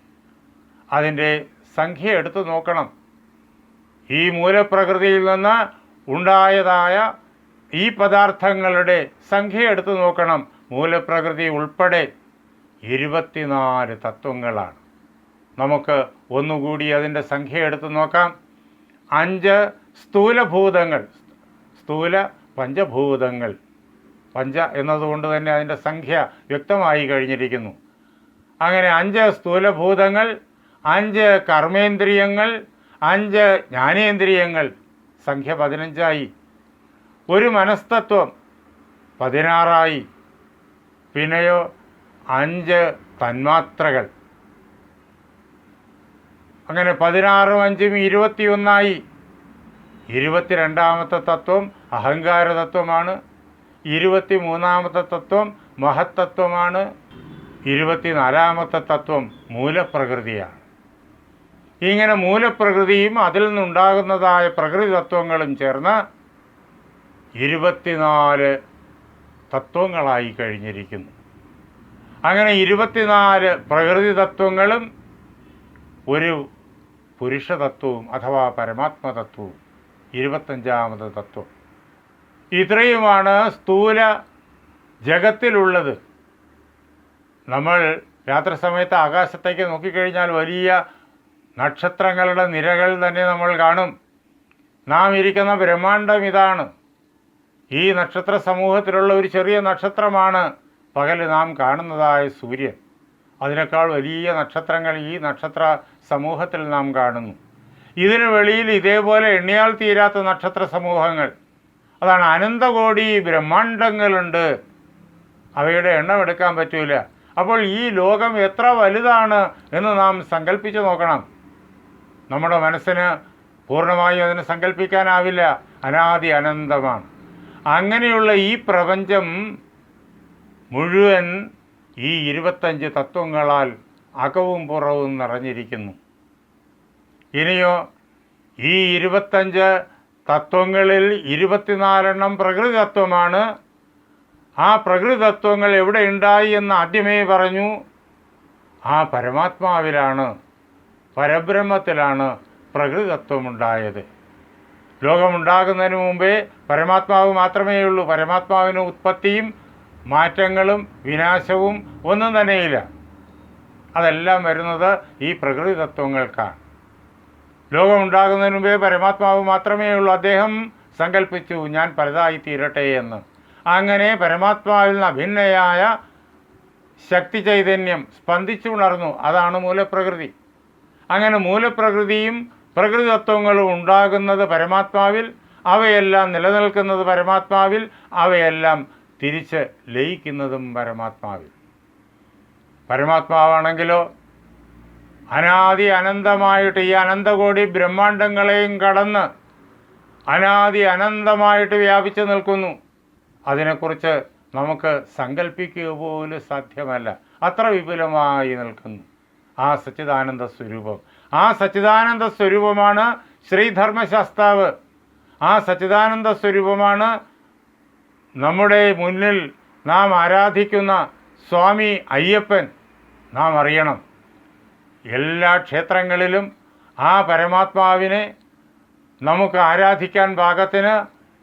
അതിൻ്റെ സംഖ്യ എടുത്തു നോക്കണം. ഈ മൂലപ്രകൃതിയിൽ നിന്ന് ഉണ്ടായതായ ഈ പദാർത്ഥങ്ങളുടെ സംഖ്യ എടുത്തു നോക്കണം. മൂലപ്രകൃതി ഉൾപ്പെടെ 24 തത്വങ്ങളാണ്. നമുക്ക് ഒന്നുകൂടി അതിൻ്റെ സംഖ്യ എടുത്തു നോക്കാം. 5 സ്ഥൂലഭൂതങ്ങൾ, സ്ഥൂല പഞ്ചഭൂതങ്ങൾ. പഞ്ച എന്നതുകൊണ്ട് തന്നെ അതിൻ്റെ സംഖ്യ വ്യക്തമായി കഴിഞ്ഞിരിക്കുന്നു. അങ്ങനെ 5 സ്ഥൂലഭൂതങ്ങൾ, 5 കർമ്മേന്ദ്രിയങ്ങൾ, 5 ജ്ഞാനേന്ദ്രിയങ്ങൾ, സംഖ്യ 15ആയി. ഒരു മനസ്തത്വം 16ആയി. പിന്നെയോ 5 തന്മാത്രകൾ. അങ്ങനെ 16ഉം 5ഉം 21ആയി. 22ാമത്തെ തത്വം അഹങ്കാര തത്വമാണ്. 23ാമത്തെ തത്വം മഹത്തത്വമാണ്. 24ാമത്തെ തത്വം മൂലപ്രകൃതിയാണ്. ഇങ്ങനെ മൂലപ്രകൃതിയും അതിൽ നിന്നുണ്ടാകുന്നതായ പ്രകൃതി തത്വങ്ങളും ചേർന്ന് 24 തത്വങ്ങളായി കഴിഞ്ഞിരിക്കുന്നു. അങ്ങനെ 24 പ്രകൃതി തത്വങ്ങളും ഒരു പുരുഷതത്വവും അഥവാ പരമാത്മതത്വവും 25ാമത് തത്വം. ഇത്രയുമാണ് സ്ഥൂല ജഗത്തിലുള്ളത്. നമ്മൾ രാത്രി സമയത്ത് ആകാശത്തേക്ക് നോക്കിക്കഴിഞ്ഞാൽ വലിയ നക്ഷത്രങ്ങളുടെ നിരകൾ തന്നെ നമ്മൾ കാണും. നാം ഇരിക്കുന്ന ബ്രഹ്മാണ്ഡം ഇതാണ്. ഈ നക്ഷത്ര സമൂഹത്തിലുള്ള ഒരു ചെറിയ നക്ഷത്രമാണ് പകൽ നാം കാണുന്നതായ സൂര്യൻ. അതിനേക്കാൾ വലിയ നക്ഷത്രങ്ങൾ ഈ നക്ഷത്ര സമൂഹത്തിൽ നാം കാണുന്നു. ഇതിന് വെളിയിൽ ഇതേപോലെ എണ്ണിയാൽ തീരാത്ത നക്ഷത്ര സമൂഹങ്ങൾ, അതാണ് അനന്തകോടി ബ്രഹ്മാണ്ഡങ്ങളുണ്ട്. അവയുടെ എണ്ണം എടുക്കാൻ പറ്റൂല. അപ്പോൾ ഈ ലോകം എത്ര വലുതാണ് എന്ന് നാം സങ്കല്പിച്ച് നോക്കണം. നമ്മുടെ മനസ്സിന് പൂർണ്ണമായും അതിനെ സങ്കല്പിക്കാനാവില്ല. അനാദി അനന്തമാണ്. അങ്ങനെയുള്ള ഈ പ്രപഞ്ചം മുഴുവൻ ഈ 25 തത്വങ്ങളാൽ അകവും പുറവും നിറഞ്ഞിരിക്കുന്നു. ഇനിയോ ഈ 25 തത്വങ്ങളിൽ 24 പ്രകൃതി തത്വമാണ്. ആ പ്രകൃതി തത്വങ്ങൾ എവിടെ ഉണ്ടായി എന്ന് ആദ്യമേ പറഞ്ഞു. ആ പരമാത്മാവിലാണ്, പരബ്രഹ്മത്തിലാണ് പ്രകൃതി തത്വമുണ്ടായത്. ലോകമുണ്ടാകുന്നതിന് മുമ്പേ പരമാത്മാവ് മാത്രമേ ഉള്ളൂ. പരമാത്മാവിന് ഉത്പത്തിയും മാറ്റങ്ങളും വിനാശവും ഒന്നും തന്നെയില്ല. അതെല്ലാം വരുന്നത് ഈ പ്രകൃതി തത്വങ്ങൾക്കാണ്. ലോകമുണ്ടാകുന്നതിന് മുമ്പേ പരമാത്മാവ് മാത്രമേ ഉള്ളൂ. അദ്ദേഹം സങ്കല്പിച്ചു ഞാൻ പലതായി തീരട്ടെ എന്ന്. അങ്ങനെ പരമാത്മാവിൽ നിന്ന് അഭിന്നയായ ശക്തി ചൈതന്യം സ്പന്ദിച്ചുണർന്നു. അതാണ് മൂലപ്രകൃതി. അങ്ങനെ മൂലപ്രകൃതിയും പ്രകൃതി തത്വങ്ങളും ഉണ്ടാകുന്നത് പരമാത്മാവിൽ, അവയെല്ലാം നിലനിൽക്കുന്നത് പരമാത്മാവിൽ, അവയെല്ലാം തിരിച്ച് ലയിക്കുന്നതും പരമാത്മാവിൽ. പരമാത്മാവാണെങ്കിലോ അനാദി അനന്തമായിട്ട് ഈ അനന്തകോടി ബ്രഹ്മാണ്ഡങ്ങളെയും കടന്ന് അനാദി അനന്തമായിട്ട് വ്യാപിച്ചു നിൽക്കുന്നു. അതിനെക്കുറിച്ച് നമുക്ക് സങ്കല്പിക്കുക പോലും സാധ്യമല്ല. അത്ര വിപുലമായി നിൽക്കുന്നു ആ സച്ചിദാനന്ദ സ്വരൂപം. ആ സച്ചിദാനന്ദ സ്വരൂപമാണ് ശ്രീധർമ്മശാസ്താവ്. ആ സച്ചിദാനന്ദ സ്വരൂപമാണ് നമ്മുടെ മുന്നിൽ നാം ആരാധിക്കുന്ന സ്വാമി അയ്യപ്പൻ. നാം അറിയണം, എല്ലാ ക്ഷേത്രങ്ങളിലും ആ പരമാത്മാവിനെ നമുക്ക് ആരാധിക്കാൻ പാകത്തിന്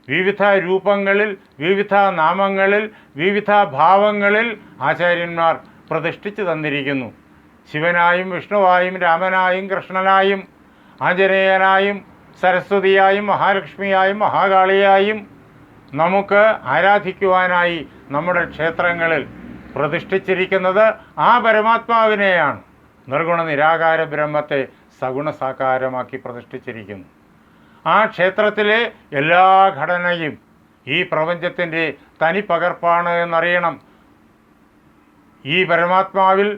വിവിധ രൂപങ്ങളിൽ, വിവിധ നാമങ്ങളിൽ, വിവിധ ഭാവങ്ങളിൽ ആചാര്യന്മാർ പ്രതിഷ്ഠിച്ചു തന്നിരിക്കുന്നു. ശിവനായും വിഷ്ണുവായും രാമനായും കൃഷ്ണനായും ആഞ്ജനേയനായും സരസ്വതിയായും മഹാലക്ഷ്മിയായും മഹാകാളിയായും നമുക്ക് ആരാധിക്കുവാനായി നമ്മുടെ ക്ഷേത്രങ്ങളിൽ പ്രതിഷ്ഠിച്ചിരിക്കുന്നത് ആ പരമാത്മാവിനെയാണ്. നിർഗുണ നിരാകാര ബ്രഹ്മത്തെ സഗുണസാകാരമാക്കി പ്രതിഷ്ഠിച്ചിരിക്കുന്നു. ആ ക്ഷേത്രത്തിലെ എല്ലാ ഘടനയും ഈ പ്രപഞ്ചത്തിൻ്റെ തനിപ്പകർപ്പാണ് എന്നറിയണം. ഈ പരമാത്മാവിൽ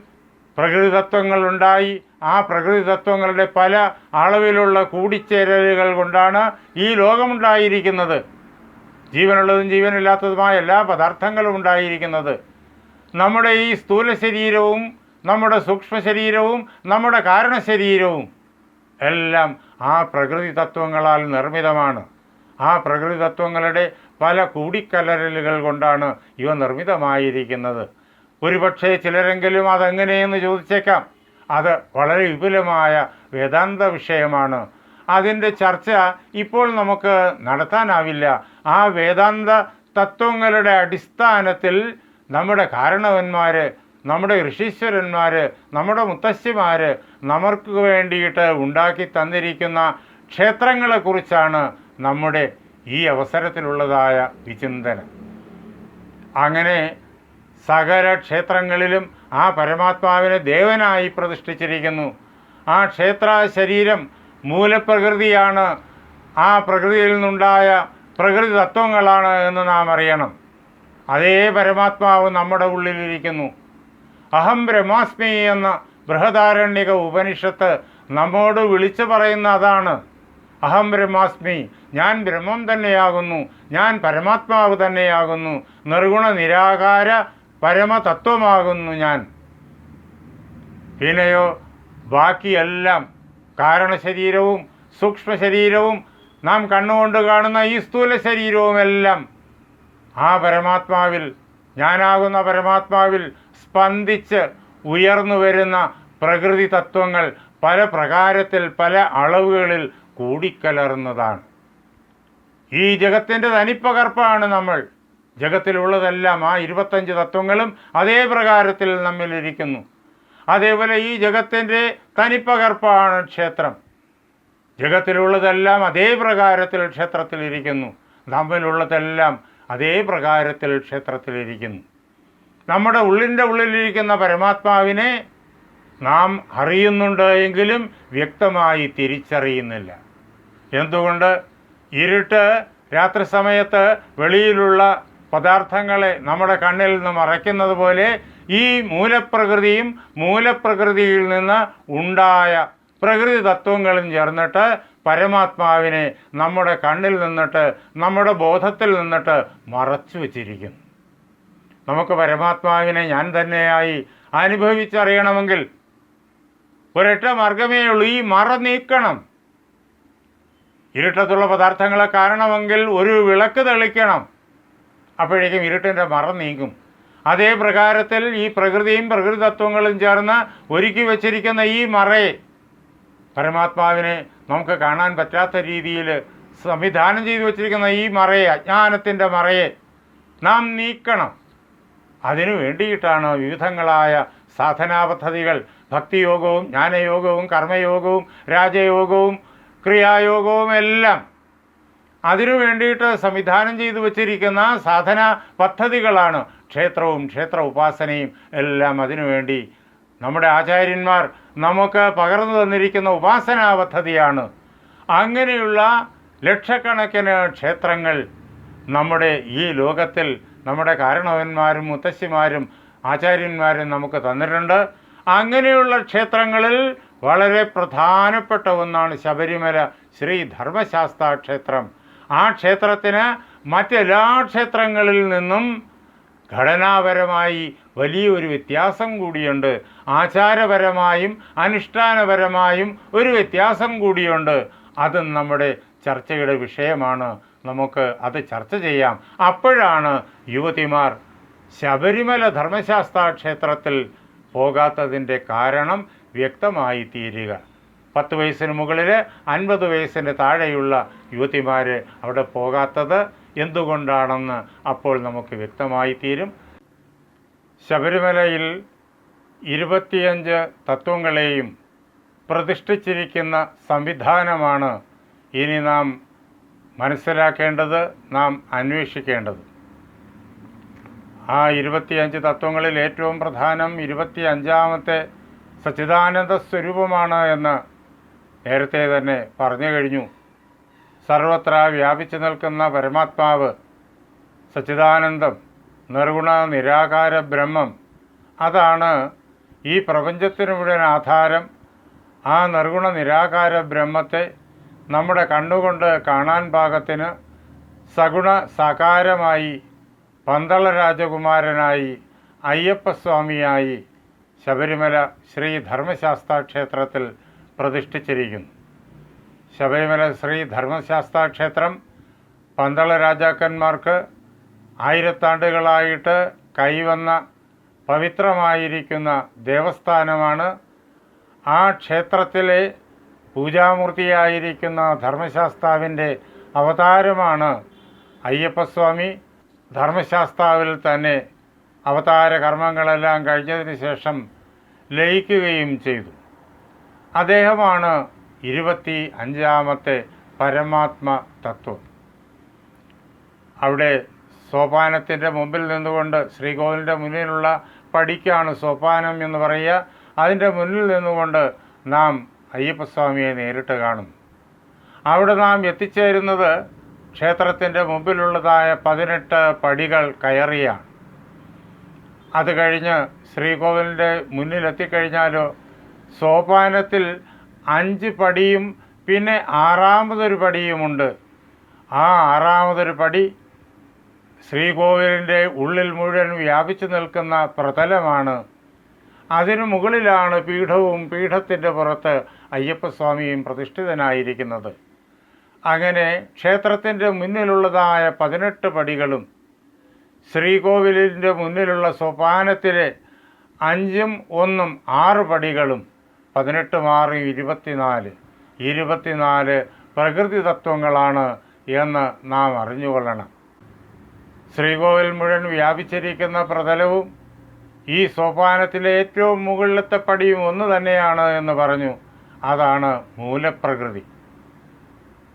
പ്രകൃതിതത്വങ്ങളുണ്ടായി ആ പ്രകൃതി തത്വങ്ങളുടെ പല അളവിലുള്ള കൂടിച്ചേരലുകൾ കൊണ്ടാണ് ഈ ലോകമുണ്ടായിരിക്കുന്നത്. ജീവനുള്ളതും ജീവനില്ലാത്തതുമായ എല്ലാ പദാർത്ഥങ്ങളും ഉണ്ടായിരിക്കുന്നത്. നമ്മുടെ ഈ സ്ഥൂല ശരീരവും നമ്മുടെ സൂക്ഷ്മ ശരീരവും നമ്മുടെ കാരണശരീരവും എല്ലാം ആ പ്രകൃതി തത്വങ്ങളാൽ നിർമ്മിതമാണ്. ആ പ്രകൃതി തത്വങ്ങളുടെ പല കൂടിക്കലരലുകൾ കൊണ്ടാണ് ഇവ നിർമ്മിതമായിരിക്കുന്നത്. ഒരുപക്ഷെ ചിലരെങ്കിലും അതെങ്ങനെയെന്ന് ചോദിച്ചേക്കാം. അത് വളരെ വിപുലമായ വേദാന്ത വിഷയമാണ്. അതിൻ്റെ ചർച്ച ഇപ്പോൾ നമുക്ക് നടത്താനാവില്ല. ആ വേദാന്ത തത്വങ്ങളുടെ അടിസ്ഥാനത്തിൽ നമ്മുടെ കാരണവന്മാർ, നമ്മുടെ ഋഷീശ്വരന്മാർ, നമ്മുടെ മുത്തശ്ശിമാർ നമുക്ക് വേണ്ടിയിട്ട് ഉണ്ടാക്കി തന്നിരിക്കുന്ന ക്ഷേത്രങ്ങളെക്കുറിച്ചാണ് നമ്മുടെ ഈ അവസരത്തിലുള്ളതായ വിചിന്തനം. അങ്ങനെ സകല ക്ഷേത്രങ്ങളിലും ആ പരമാത്മാവിനെ ദേവനായി പ്രതിഷ്ഠിച്ചിരിക്കുന്നു. ആ ക്ഷേത്ര ശരീരം മൂലപ്രകൃതിയാണ്. ആ പ്രകൃതിയിൽ നിന്നുണ്ടായ പ്രകൃതി തത്വങ്ങളാണ് എന്ന് നാം അറിയണം. അതേ പരമാത്മാവ് നമ്മുടെ ഉള്ളിലിരിക്കുന്നു. അഹം ബ്രഹ്മാസ്മി എന്ന ബൃഹദാരണ്യക ഉപനിഷത്ത് നമ്മോട് വിളിച്ചു പറയുന്ന അതാണ്. അഹം ബ്രഹ്മാസ്മി, ഞാൻ ബ്രഹ്മം തന്നെയാകുന്നു, ഞാൻ പരമാത്മാവ് തന്നെയാകുന്നു, നിർഗുണ നിരാകാര പരമതത്വമാകുന്നു ഞാൻ. പിന്നെയോ ബാക്കിയെല്ലാം കാരണശരീരവും സൂക്ഷ്മ ശരീരവും നാം കണ്ണുകൊണ്ട് കാണുന്ന ഈ സ്ഥൂല ശരീരവുമെല്ലാം ആ പരമാത്മാവിൽ, ഞാനാകുന്ന പരമാത്മാവിൽ സ്പന്ദിച്ച് ഉയർന്നു വരുന്ന പ്രകൃതി തത്വങ്ങൾ പല പ്രകാരത്തിൽ പല അളവുകളിൽ കൂടിക്കലർന്നതാണ്. ഈ ജഗത്തിൻ്റെ തനിപ്പകർപ്പാണ് നമ്മൾ. ജഗത്തിലുള്ളതെല്ലാം ആ 25 തത്വങ്ങളും അതേ പ്രകാരത്തിൽ നമ്മിലിരിക്കുന്നു. അതേപോലെ ഈ ജഗത്തിൻ്റെ തനിപ്പകർപ്പാണ് ക്ഷേത്രം. ജഗത്തിലുള്ളതെല്ലാം അതേ പ്രകാരത്തിൽ ക്ഷേത്രത്തിലിരിക്കുന്നു. നമ്മിലുള്ളതെല്ലാം അതേ പ്രകാരത്തിൽ ക്ഷേത്രത്തിലിരിക്കുന്നു. നമ്മുടെ ഉള്ളിൻ്റെ ഉള്ളിലിരിക്കുന്ന പരമാത്മാവിനെ നാം അറിയുന്നുണ്ട് എങ്കിലും വ്യക്തമായി തിരിച്ചറിയുന്നില്ല. എന്തുകൊണ്ട്? ഇരുട്ട് രാത്രി സമയത്ത് വെളിയിലുള്ള പദാർത്ഥങ്ങളെ നമ്മുടെ കണ്ണിൽ നിന്ന് മറയ്ക്കുന്നത് പോലെ ഈ മൂലപ്രകൃതിയും മൂലപ്രകൃതിയിൽ നിന്ന് ഉണ്ടായ പ്രകൃതി തത്വങ്ങളും ചേർന്നിട്ട് പരമാത്മാവിനെ നമ്മുടെ കണ്ണിൽ നിന്നിട്ട് നമ്മുടെ ബോധത്തിൽ നിന്നിട്ട് മറച്ചു വച്ചിരിക്കുന്നു. നമുക്ക് പരമാത്മാവിനെ ഞാൻ തന്നെയായി അനുഭവിച്ചറിയണമെങ്കിൽ ഒരൊറ്റ മാർഗമേ ഉള്ളൂ, ഈ മറ നീക്കണം. ഇരുട്ടത്തുള്ള പദാർത്ഥങ്ങളെ കാണണമെങ്കിൽ ഒരു വിളക്ക് തെളിക്കണം. അപ്പോഴേക്കും ഇരുട്ടിൻ്റെ മറ നീങ്ങും. അതേ പ്രകാരത്തിൽ ഈ പ്രകൃതിയും പ്രകൃതി തത്വങ്ങളും ചേർന്ന് ഒരുക്കി വച്ചിരിക്കുന്ന ഈ മറയെ, പരമാത്മാവിനെ നമുക്ക് കാണാൻ പറ്റാത്ത രീതിയിൽ സംവിധാനം ചെയ്തു വച്ചിരിക്കുന്ന ഈ മറയെ, അജ്ഞാനത്തിൻ്റെ മറയെ നാം നീക്കണം. അതിനു വേണ്ടിയിട്ടാണ് വിവിധങ്ങളായ സാധനാ പദ്ധതികൾ, ഭക്തിയോഗവും ജ്ഞാനയോഗവും കർമ്മയോഗവും രാജയോഗവും ക്രിയായോഗവും എല്ലാം അതിനു വേണ്ടിയിട്ട് സംവിധാനം ചെയ്തു വച്ചിരിക്കുന്ന സാധനാ പദ്ധതികളാണ്. ക്ഷേത്രവും ക്ഷേത്ര ഉപാസനയും എല്ലാം അതിനുവേണ്ടി നമ്മുടെ ആചാര്യന്മാർ നമുക്ക് പകർന്നു തന്നിരിക്കുന്ന ഉപാസനാ പദ്ധതിയാണ്. അങ്ങനെയുള്ള ലക്ഷക്കണക്കിന് ക്ഷേത്രങ്ങൾ നമ്മുടെ ഈ ലോകത്തിൽ നമ്മുടെ കാരണവന്മാരും മുത്തശ്ശിമാരും ആചാര്യന്മാരും നമുക്ക് തന്നിട്ടുണ്ട്. അങ്ങനെയുള്ള ക്ഷേത്രങ്ങളിൽ വളരെ പ്രധാനപ്പെട്ട ഒന്നാണ് ശബരിമല ശ്രീ ധർമ്മശാസ്താ ക്ഷേത്രം. ആ ക്ഷേത്രത്തിന് മറ്റെല്ലാ ക്ഷേത്രങ്ങളിൽ നിന്നും ഘടനാപരമായി വലിയൊരു വ്യത്യാസം കൂടിയുണ്ട്. ആചാരപരമായും അനുഷ്ഠാനപരമായും ഒരു വ്യത്യാസം കൂടിയുണ്ട്. അതും നമ്മുടെ ചർച്ചയുടെ വിഷയമാണ്. നമുക്ക് അത് ചർച്ച ചെയ്യാം. അപ്പോഴാണ് യുവതിമാർ ശബരിമല ധർമ്മശാസ്താ ക്ഷേത്രത്തിൽ പോകാത്തതിൻ്റെ കാരണം വ്യക്തമായി തീരുക. 10 വയസ്സിന് മുകളിൽ 50 വയസ്സിന് താഴെയുള്ള യുവതിമാർ അവിടെ പോകാത്തത് എന്തുകൊണ്ടാണെന്ന് അപ്പോൾ നമുക്ക് വ്യക്തമായി തീരും. ശബരിമലയിൽ 25 തത്വങ്ങളെയും പ്രതിഷ്ഠിച്ചിരിക്കുന്ന സംവിധാനമാണ് ഇനി നാം മനസ്സിലാക്കേണ്ടത്, നാം അന്വേഷിക്കേണ്ടത്. ആ 25 തത്വങ്ങളിൽ ഏറ്റവും പ്രധാനം 25ാമത്തെ സച്ചിദാനന്ദ സ്വരൂപമാണ് എന്ന് നേരത്തെ തന്നെ പറഞ്ഞു കഴിഞ്ഞു. സർവത്ര വ്യാപിച്ചു നിൽക്കുന്ന പരമാത്മാവ്, സച്ചിദാനന്ദം, നിർഗുണ നിരാകാര ബ്രഹ്മം, അതാണ് ഈ പ്രപഞ്ചത്തിന് മുഴുവൻ ആധാരം. ആ നിർഗുണ നിരാകാര ബ്രഹ്മത്തെ നമ്മുടെ കണ്ണുകൊണ്ട് കാണാൻ പാകത്തിന് സഗുണ സാകാരമായി പന്തള രാജകുമാരനായി അയ്യപ്പസ്വാമിയായി ശബരിമല ശ്രീ ധർമ്മശാസ്താ ക്ഷേത്രത്തിൽ പ്രതിഷ്ഠിച്ചിരിക്കുന്നു. ശബരിമല ശ്രീ ധർമ്മശാസ്താ ക്ഷേത്രം പന്തള രാജാക്കന്മാർക്ക് ആയിരത്താണ്ടുകളായിട്ട് കൈവന്ന പവിത്രമായിരിക്കുന്ന ദേവസ്ഥാനമാണ്. ആ ക്ഷേത്രത്തിലെ പൂജാമൂർത്തിയായിരിക്കുന്ന ധർമ്മശാസ്താവിൻ്റെ അവതാരമാണ് അയ്യപ്പസ്വാമി. ധർമ്മശാസ്താവിൽ തന്നെ അവതാര കർമ്മങ്ങളെല്ലാം കഴിഞ്ഞതിന് ശേഷം ലയിക്കുകയും ചെയ്തു. അദ്ദേഹമാണ് 25ാമത്തെ പരമാത്മ തത്വം. അവിടെ സോപാനത്തിൻ്റെ മുമ്പിൽ നിന്നുകൊണ്ട് ശ്രീകോവിലിൻ്റെ മുന്നിലുള്ള പടിക്കാണ് സോപാനം എന്ന് പറയുക. അതിൻ്റെ മുന്നിൽ നിന്നുകൊണ്ട് നാം അയ്യപ്പസ്വാമിയെ നേരിട്ട് കാണും. അവിടെ നാം എത്തിച്ചേരുന്നത് ക്ഷേത്രത്തിൻ്റെ മുമ്പിലുള്ളതായ 18 പടികൾ കയറിയാണ്. അത് കഴിഞ്ഞ് ശ്രീകോവിലിൻ്റെ മുന്നിലെത്തിക്കഴിഞ്ഞാലോ സോപാനത്തിൽ 5 പടിയും പിന്നെ 6ാമതൊരു പടിയുമുണ്ട്. ആ 6ാമതൊരു പടി ശ്രീകോവിലിൻ്റെ ഉള്ളിൽ മുഴുവൻ വ്യാപിച്ചു നിൽക്കുന്ന പ്രതലമാണ്. അതിനു മുകളിലാണ് പീഠവും പീഠത്തിൻ്റെ പുറത്ത് അയ്യപ്പസ്വാമിയും പ്രതിഷ്ഠിതനായിരിക്കുന്നത്. അങ്ങനെ ക്ഷേത്രത്തിൻ്റെ മുന്നിലുള്ളതായ 18 പടികളും ശ്രീകോവിലിൻ്റെ മുന്നിലുള്ള സോപാനത്തിലെ 5ഉം 1ഉം 6 പടികളും 18 6 24 പ്രകൃതി തത്വങ്ങളാണ് എന്ന് നാം അറിഞ്ഞുകൊള്ളണം. ശ്രീകോവിൽ മുഴുവൻ വ്യാപിച്ചിരിക്കുന്ന പ്രതലവും ഈ സോപാനത്തിലെ ഏറ്റവും മുകളിലത്തെ പടിയും ഒന്ന് തന്നെയാണ് എന്ന് പറഞ്ഞു. അതാണ് മൂലപ്രകൃതി.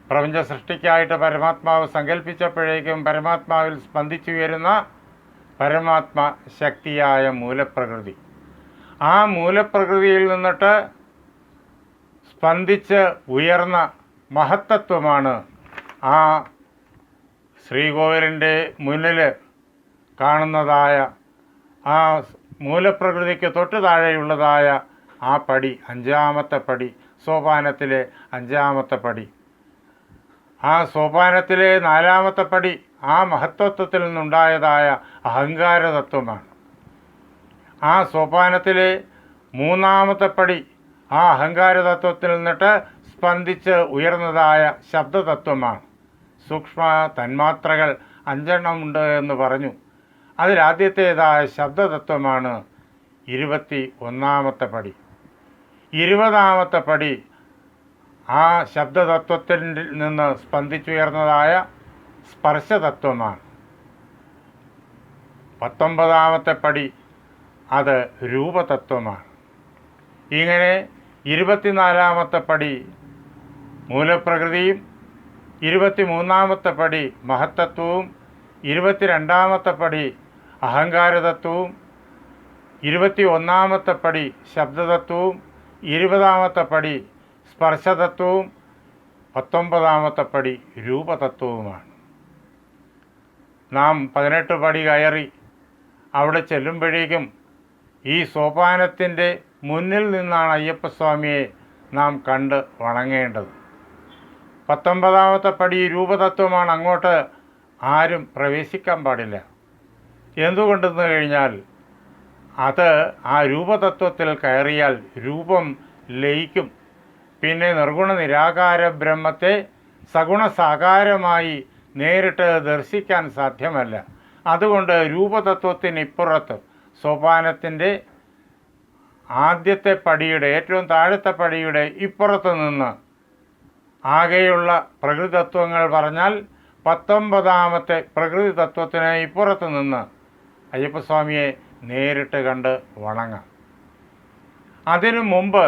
പ്രപഞ്ച സൃഷ്ടിക്കായിട്ട് പരമാത്മാവ് സങ്കല്പിച്ചപ്പോഴേക്കും പരമാത്മാവിൽ സ്പന്ദിച്ചുയരുന്ന പരമാത്മ ശക്തിയായ മൂലപ്രകൃതി. ആ മൂലപ്രകൃതിയിൽ നിന്നിട്ട് സ്പന്ദിച്ച് ഉയർന്ന മഹത്തത്വമാണ് ആ ശ്രീകോവിലിൻ്റെ മുന്നിൽ കാണുന്നതായ ആ മൂലപ്രകൃതിക്ക് തൊട്ട് താഴെയുള്ളതായ ആ പടി, 5ാമത്തെ പടി, സോപാനത്തിലെ 5ാമത്തെ പടി. ആ സോപാനത്തിലെ 4ാമത്തെ പടി ആ മഹത്തത്വത്തിൽ നിന്നുണ്ടായതായ അഹങ്കാരതത്വമാണ്. ആ സോപാനത്തിലെ 3ാമത്തെ പടി ആ അഹങ്കാരതത്വത്തിൽ നിന്നിട്ട് സ്പന്ദിച്ച് ഉയർന്നതായ ശബ്ദതത്വമാണ്. സൂക്ഷ്മ തന്മാത്രകൾ 5 ഉണ്ട് എന്ന് പറഞ്ഞു. അതിലാദ്യത്തേതായ ശബ്ദതത്വമാണ് 21ാമത്തെ പടി. 20ാമത്തെ പടി ആ ശബ്ദതത്വത്തിൽ നിന്ന് സ്പന്ദിച്ചുയർന്നതായ സ്പർശതത്വമാണ്. 19ാമത്തെ പടി അത് രൂപതത്വമാണ്. ഇങ്ങനെ 24ാമത്തെ പടി മൂലപ്രകൃതിയും 23ാമത്തെ പടി മഹത്തത്വവും 22ാമത്തെ പടി അഹങ്കാരതത്വവും 21ാമത്തെ പടി ശബ്ദതത്വവും 20ാമത്തെ പടി സ്പർശതത്വവും 19ാമത്തെ പടി രൂപതത്വവുമാണ്. നാം 18 പടി കയറി അവിടെ ചെല്ലുമ്പോഴേക്കും ഈ സോപാനത്തിൻ്റെ മുന്നിൽ നിന്നാണ് അയ്യപ്പസ്വാമിയെ നാം കണ്ട് വണങ്ങേണ്ടത്. 19ാമത്തെ പടി രൂപതത്വമാണ്. അങ്ങോട്ട് ആരും പ്രവേശിക്കാൻ പാടില്ല. എന്തുകൊണ്ടെന്ന് കഴിഞ്ഞാൽ അത് ആ രൂപതത്വത്തിൽ കയറിയാൽ രൂപം ലയിക്കും. പിന്നെ നിർഗുണ നിരാകാര ബ്രഹ്മത്തെ സഗുണ സാകാരമായി നേരിട്ട് ദർശിക്കാൻ സാധ്യമല്ല. അതുകൊണ്ട് രൂപതത്വത്തിനിപ്പുറത്ത് സോപാനത്തിൻ്റെ ആദ്യത്തെ പടിയുടെ ഏറ്റവും താഴത്തെ പടിയുടെ ഇപ്പുറത്ത് നിന്ന് ആകെയുള്ള പ്രകൃതിതത്വങ്ങൾ പറഞ്ഞാൽ 19ാമത്തെ പ്രകൃതി തത്വത്തിന് ഇപ്പുറത്ത് നിന്ന് അയ്യപ്പസ്വാമിയെ നേരിട്ട് കണ്ട് വണങ്ങാം. അതിനു മുമ്പ്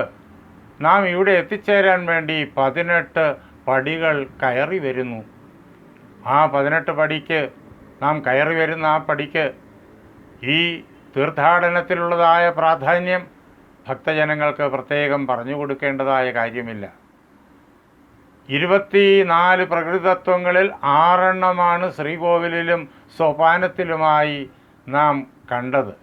നാം ഇവിടെ എത്തിച്ചേരാൻ വേണ്ടി 18 പടികൾ കയറി വരുന്നു. ആ 18 പടിക്ക് നാം കയറി വരുന്ന ആ പടിക്ക് ഈ തീർത്ഥാടനത്തിലുള്ളതായ പ്രാധാന്യം ഭക്തജനങ്ങൾക്ക് പ്രത്യേകം പറഞ്ഞു കൊടുക്കേണ്ടതായ കാര്യമില്ല. 24 പ്രകൃതിതത്വങ്ങളിൽ 6 ശ്രീകോവിലിലും സോപാനത്തിലുമായി നാം കണ്ടത്.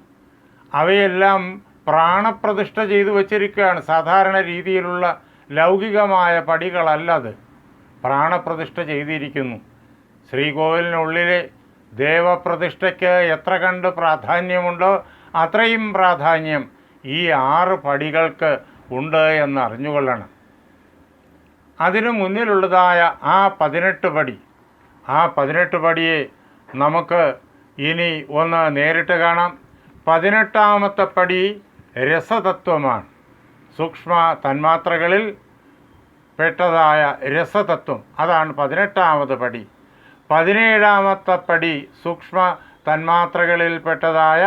അവയെല്ലാം പ്രാണപ്രതിഷ്ഠ ചെയ്തു വച്ചിരിക്കുകയാണ്. സാധാരണ രീതിയിലുള്ള ലൗകികമായ പടികളല്ലത്, പ്രാണപ്രതിഷ്ഠ ചെയ്തിരിക്കുന്നു. ശ്രീകോവിലിനുള്ളിലെ ദേവപ്രതിഷ്ഠയ്ക്ക് എത്ര കണ്ട് പ്രാധാന്യമുണ്ടോ അത്രയും പ്രാധാന്യം ഈ 6 പടികൾക്ക് ഉണ്ട് എന്ന് അറിഞ്ഞുകൊള്ളണം. അതിനു മുന്നിലുള്ളതായ ആ 18 പടി, ആ 18 പടിയെ നമുക്ക് ഇനി ഒന്ന് നേരിട്ട് കാണാം. 18ാമത്തെ പടി രസതത്വമാണ്. സൂക്ഷ്മ തന്മാത്രകളിൽ പെട്ടതായ രസതത്വം, അതാണ് 18ാമത് പടി. 17ാമത്തെ പടി സൂക്ഷ്മ തന്മാത്രകളിൽ പെട്ടതായ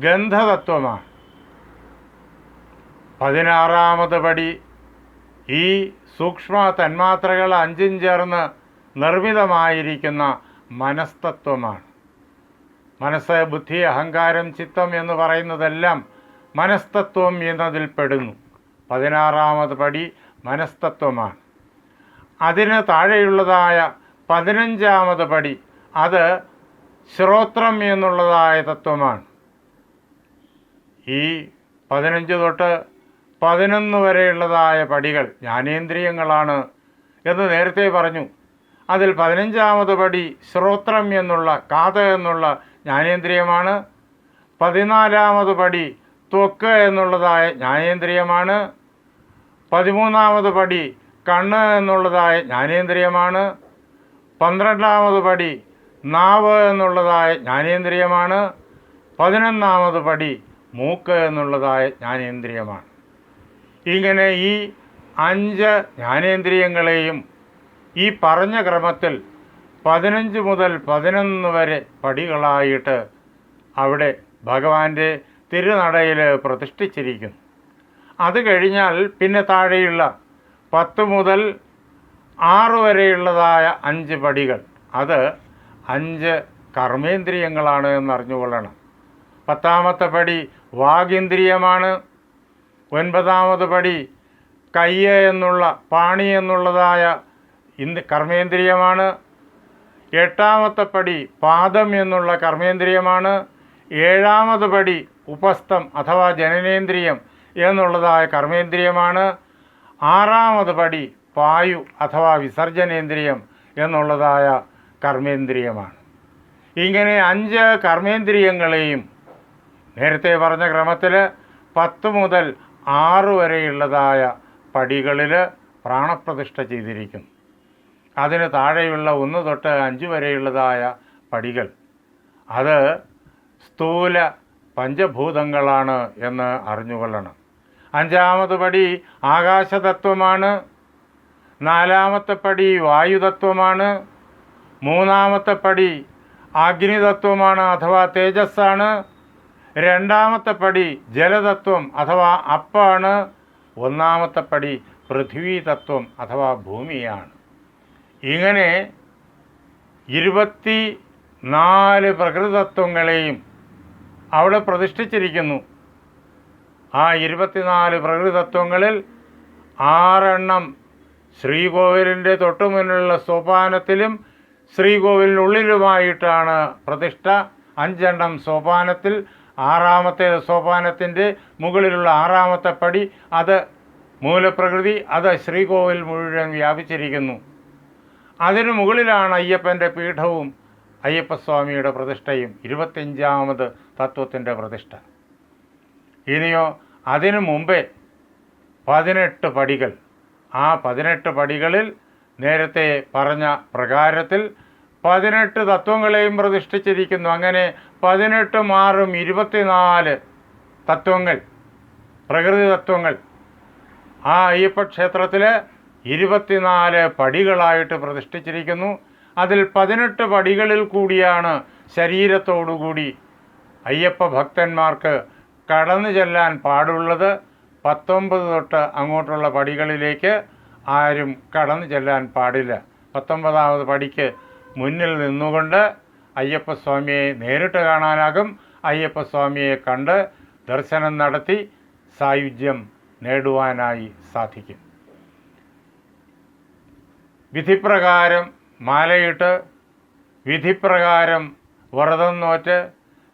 ഗന്ധതത്വമാണ്. 16ാമത് പടി ഈ സൂക്ഷ്മ തന്മാത്രകൾ 5ഉം ചേർന്ന് നിർമ്മിതമായിരിക്കുന്ന മനസ്തത്വമാണ്. മനസ്സ്, ബുദ്ധി, അഹങ്കാരം, ചിത്തം എന്ന് പറയുന്നതെല്ലാം മനസ്തത്വം എന്നതിൽ പെടുന്നു. 16ാമത് പടി മനസ്തത്വമാണ്. അതിന് താഴെയുള്ളതായ 15ാമത് പടി അത് ശ്രോത്രം എന്നുള്ളതായ തത്വമാണ്. ഈ 15 തൊട്ട് 11 വരെയുള്ളതായ പടികൾ ജ്ഞാനേന്ദ്രിയങ്ങളാണ് എന്ന് നേരത്തെ പറഞ്ഞു. അതിൽ 15ാമത് പടി ശ്രോത്രം എന്നുള്ള കാത് എന്നുള്ള ജ്ഞാനേന്ദ്രിയമാണ്. 14ാമത് പടി ത്വക്ക് എന്നുള്ളതായ ജ്ഞാനേന്ദ്രിയമാണ്. 13ാമത് പടി കണ്ണ് എന്നുള്ളതായ ജ്ഞാനേന്ദ്രിയമാണ്. 12ാമത് പടി നാവ് എന്നുള്ളതായ ജ്ഞാനേന്ദ്രിയമാണ്. 11ാമത് പടി മൂക്ക് എന്നുള്ളതായ ജ്ഞാനേന്ദ്രിയമാണ്. ഇങ്ങനെ ഈ 5 ജ്ഞാനേന്ദ്രിയങ്ങളെയും ഈ പറഞ്ഞ ക്രമത്തിൽ 15 മുതൽ 11 വരെ പടികളായിട്ട് അവിടെ ഭഗവാന്റെ തിരുനടയിൽ പ്രതിഷ്ഠിച്ചിരിക്കുന്നു. അത് കഴിഞ്ഞാൽ പിന്നെ താഴെയുള്ള 10 മുതൽ 6 വരെയുള്ളതായ 5 പടികൾ അത് 5 കർമ്മേന്ദ്രിയങ്ങളാണ് എന്നറിഞ്ഞുകൊള്ളണം. 10ാമത്തെ പടി വാഗേന്ദ്രിയമാണ്. 9ാമത് പടി കയ്യ് എന്നുള്ള പാണി എന്നുള്ളതായ കർമ്മേന്ദ്രിയമാണ്. 8ാമത്തെ പടി പാദം എന്നുള്ള കർമ്മേന്ദ്രിയമാണ്. 7ാമത് പടി ഉപസ്ഥം അഥവാ ജനനേന്ദ്രിയം എന്നുള്ളതായ കർമ്മേന്ദ്രിയമാണ്. 6ാമത് പടി പായു അഥവാ വിസർജനേന്ദ്രിയം എന്നുള്ളതായ കർമ്മേന്ദ്രിയമാണ്. ഇങ്ങനെ 5 കർമ്മേന്ദ്രിയങ്ങളെയും നേരത്തെ പറഞ്ഞ ക്രമത്തിൽ 10 മുതൽ 6 വരെയുള്ളതായ പടികളിൽ പ്രാണപ്രതിഷ്ഠ ചെയ്തിരിക്കുന്നു. അതിന് താഴെയുള്ള 1 തൊട്ട് 5 വരെയുള്ളതായ പടികൾ അത് സ്ഥൂല പഞ്ചഭൂതങ്ങളാണ് എന്ന് അറിഞ്ഞുകൊള്ളണം. 5ാമത് പടി ആകാശതത്വമാണ്. 4ാമത്തെ പടി വായുതത്വമാണ്. 3ാമത്തെ പടി അഗ്നിതത്വമാണ് അഥവാ തേജസ്സാണ്. 2ാമത്തെ പടി ജലതത്വം അഥവാ അപ്പാണ്. 1ാമത്തെ പടി പൃഥ്വി തത്വം അഥവാ ഭൂമിയാണ്. ഇങ്ങനെ 24 പ്രകൃതിതത്വങ്ങളെയും അവിടെ പ്രതിഷ്ഠിച്ചിരിക്കുന്നു. ആ 24 പ്രകൃതിതത്വങ്ങളിൽ 6 ശ്രീകോവിലിൻ്റെ തൊട്ടുമുന്നിലുള്ള സോപാനത്തിലും ശ്രീകോവിലിനുള്ളിലുമായിട്ടാണ് പ്രതിഷ്ഠ. 5 സോപാനത്തിൽ, 6ാമത്തെ സോപാനത്തിൻ്റെ മുകളിലുള്ള 6ാമത്തെ പടി അത് മൂലപ്രകൃതി, അത് ശ്രീകോവിൽ മുഴുവൻ വ്യാപിച്ചിരിക്കുന്നു. അതിനു മുകളിലാണ് അയ്യപ്പൻ്റെ പീഠവും അയ്യപ്പസ്വാമിയുടെ പ്രതിഷ്ഠയും 25ാമത് തത്വത്തിൻ്റെ പ്രതിഷ്ഠ. ഇനിയോ അതിനു മുമ്പേ 18 പടികൾ. ആ 18 പടികളിൽ നേരത്തെ പറഞ്ഞ പ്രകാരത്തിൽ 18 തത്വങ്ങളെയും പ്രതിഷ്ഠിച്ചിരിക്കുന്നു. അങ്ങനെ 18 മാറും 24 തത്വങ്ങൾ, പ്രകൃതി തത്വങ്ങൾ ആ അയ്യപ്പ ക്ഷേത്രത്തിൽ 24 പടികളായിട്ട് പ്രതിഷ്ഠിച്ചിരിക്കുന്നു. അതിൽ 18 പടികളിൽ കൂടിയാണ് ശരീരത്തോടുകൂടി അയ്യപ്പ ഭക്തന്മാർക്ക് കടന്നു ചെല്ലാൻ പാടുള്ളത്. 19 തൊട്ട് അങ്ങോട്ടുള്ള പടികളിലേക്ക് ആരും കടന്നു ചെല്ലാൻ പാടില്ല. 19ാമത് പടിക്ക് മുന്നിൽ നിന്നുകൊണ്ട് അയ്യപ്പസ്വാമിയെ നേരിട്ട് കാണാനാകും. അയ്യപ്പസ്വാമിയെ കണ്ട് ദർശനം നടത്തി സായുജ്യം നേടുവാനായി സാധിക്കും. വിധിപ്രകാരം മാലയിട്ട്, വിധിപ്രകാരം വ്രതം നോറ്റ്,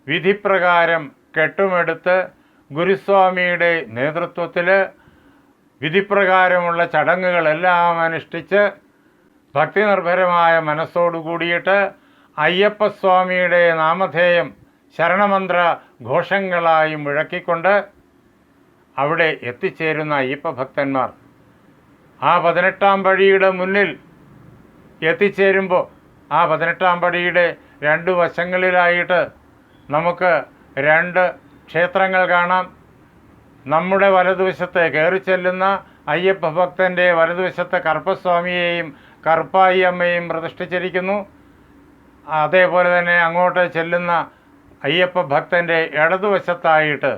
വിധിപ്രകാരം കെട്ടുമെടുത്ത്, ഗുരുസ്വാമിയുടെ നേതൃത്വത്തിൽ വിധിപ്രകാരമുള്ള ചടങ്ങുകളെല്ലാം അനുഷ്ഠിച്ച് ഭക്തിനിർഭരമായ മനസ്സോടു കൂടിയിട്ട് അയ്യപ്പസ്വാമിയുടെ നാമധേയം ശരണമന്ത്ര ഘോഷങ്ങളായി മുഴക്കിക്കൊണ്ട് അവിടെ എത്തിച്ചേരുന്ന അയ്യപ്പ ഭക്തന്മാർ ആ 18-ാം പടിയുടെ മുന്നിൽ എത്തിച്ചേരുമ്പോൾ ആ 18-ാം പടിയുടെ 2 വശങ്ങളിലായിട്ട് നമുക്ക് 2 ക്ഷേത്രങ്ങൾ കാണാം. നമ്മുടെ വലതുവശത്ത് കയറി ചെല്ലുന്ന അയ്യപ്പ ഭക്തൻ്റെ വലതുവശത്ത് കറുപ്പസ്വാമിയെയും കറുപ്പായി അമ്മയും പ്രതിഷ്ഠിച്ചിരിക്കുന്നു. അതേപോലെ തന്നെ അങ്ങോട്ട് ചെല്ലുന്ന അയ്യപ്പ ഭക്തൻ്റെ ഇടതുവശത്തായിട്ട്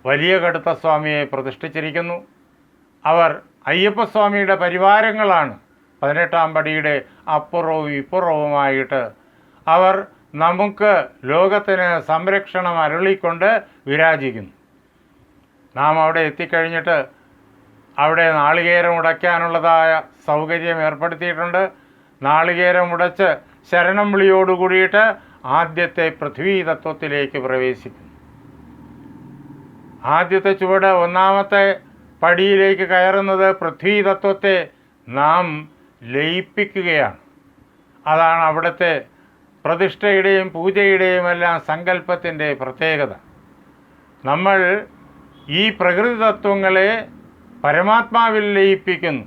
വലിയ കടുത്ത സ്വാമിയെ പ്രതിഷ്ഠിച്ചിരിക്കുന്നു. അവർ അയ്യപ്പസ്വാമിയുടെ പരിവാരങ്ങളാണ്. 18-ാം പടിയുടെ അപ്പുറവും ഇപ്പുറവുമായിട്ട് അവർ നമുക്ക് ലോകത്തിന് സംരക്ഷണം അരുളിക്കൊണ്ട് വിരാജിക്കുന്നു. നാം അവിടെ എത്തിക്കഴിഞ്ഞിട്ട് അവിടെ നാളികേരം ഉടയ്ക്കാനുള്ളതായ സൗകര്യം ഏർപ്പെടുത്തിയിട്ടുണ്ട്. നാളികേരം ഉടച്ച് ശരണം വിളിയോടുകൂടിയിട്ട് ആദ്യത്തെ പൃഥ്വീ തത്വത്തിലേക്ക് പ്രവേശിക്കും. ആദ്യത്തെ ചുവട് 1-ാമത്തെ പടിയിലേക്ക് കയറുന്നത് പൃഥ്വീ തത്വത്തെ നാം ലയിപ്പിക്കുകയാണ്. അതാണ് അവിടുത്തെ പ്രതിഷ്ഠയുടെയും പൂജയുടെയും എല്ലാം സങ്കല്പത്തിൻ്റെ പ്രത്യേകത. നമ്മൾ ഈ പ്രകൃതി തത്വങ്ങളെ പരമാത്മാവിൽ ലയിപ്പിക്കുന്നു.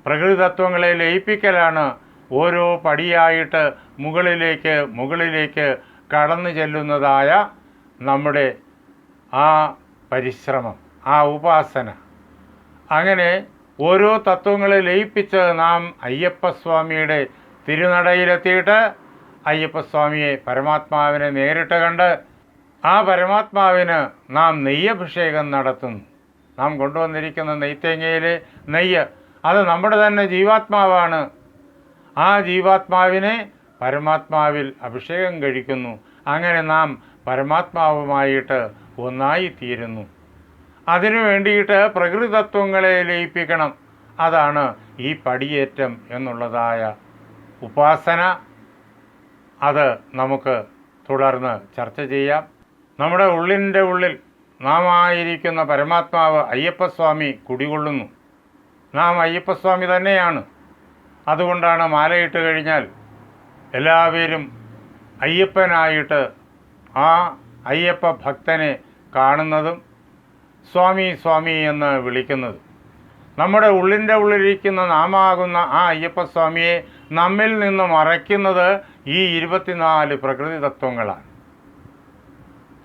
പ്രകൃതി തത്വങ്ങളെ ലയിപ്പിക്കലാണ് ഓരോ പടിയായിട്ട് മുകളിലേക്ക് കടന്നു ചെല്ലുന്നതായ നമ്മുടെ ആ പരിശ്രമം, ആ ഉപാസന. അങ്ങനെ ഓരോ തത്വങ്ങളെ ലയിപ്പിച്ച് നാം അയ്യപ്പസ്വാമിയുടെ തിരുനടയിലെത്തിയിട്ട് അയ്യപ്പസ്വാമിയെ പരമാത്മാവിനെ നേരിട്ട് കണ്ട് ആ പരമാത്മാവിന് നാം നെയ്യഭിഷേകം നടത്തുന്നു. നാം കൊണ്ടുവന്നിരിക്കുന്ന നെയ്ത്തേങ്ങയിലെ നെയ്യ് അത് നമ്മുടെ തന്നെ ജീവാത്മാവാണ്. ആ ജീവാത്മാവിനെ പരമാത്മാവിൽ അഭിഷേകം കഴിക്കുന്നു. അങ്ങനെ നാം പരമാത്മാവുമായിട്ട് ഒന്നായിത്തീരുന്നു. അതിനു വേണ്ടിയിട്ട് പ്രകൃതി തത്വങ്ങളെ ലയിപ്പിക്കണം. അതാണ് ഈ പടിയേറ്റം എന്നുള്ളതായ ഉപാസന. അത് നമുക്ക് തുടർന്ന് ചർച്ച ചെയ്യാം. നമ്മുടെ ഉള്ളിൻ്റെ ഉള്ളിൽ നാം ആയിരിക്കുന്ന പരമാത്മാവ് അയ്യപ്പസ്വാമി കുടികൊള്ളുന്നു. നാം അയ്യപ്പസ്വാമി തന്നെയാണ്. അതുകൊണ്ടാണ് മാലയിട്ട് കഴിഞ്ഞാൽ എല്ലാവരും അയ്യപ്പനായിട്ട് ആ അയ്യപ്പ ഭക്തനെ കാണുന്നതും സ്വാമി സ്വാമി എന്ന് വിളിക്കുന്നത്. നമ്മുടെ ഉള്ളിൻ്റെ ഉള്ളിലിരിക്കുന്ന നാമാകുന്ന ആ അയ്യപ്പസ്വാമിയെ നമ്മിൽ നിന്ന് മറയ്ക്കുന്നത് ഈ 24 പ്രകൃതി തത്വങ്ങളാണ്.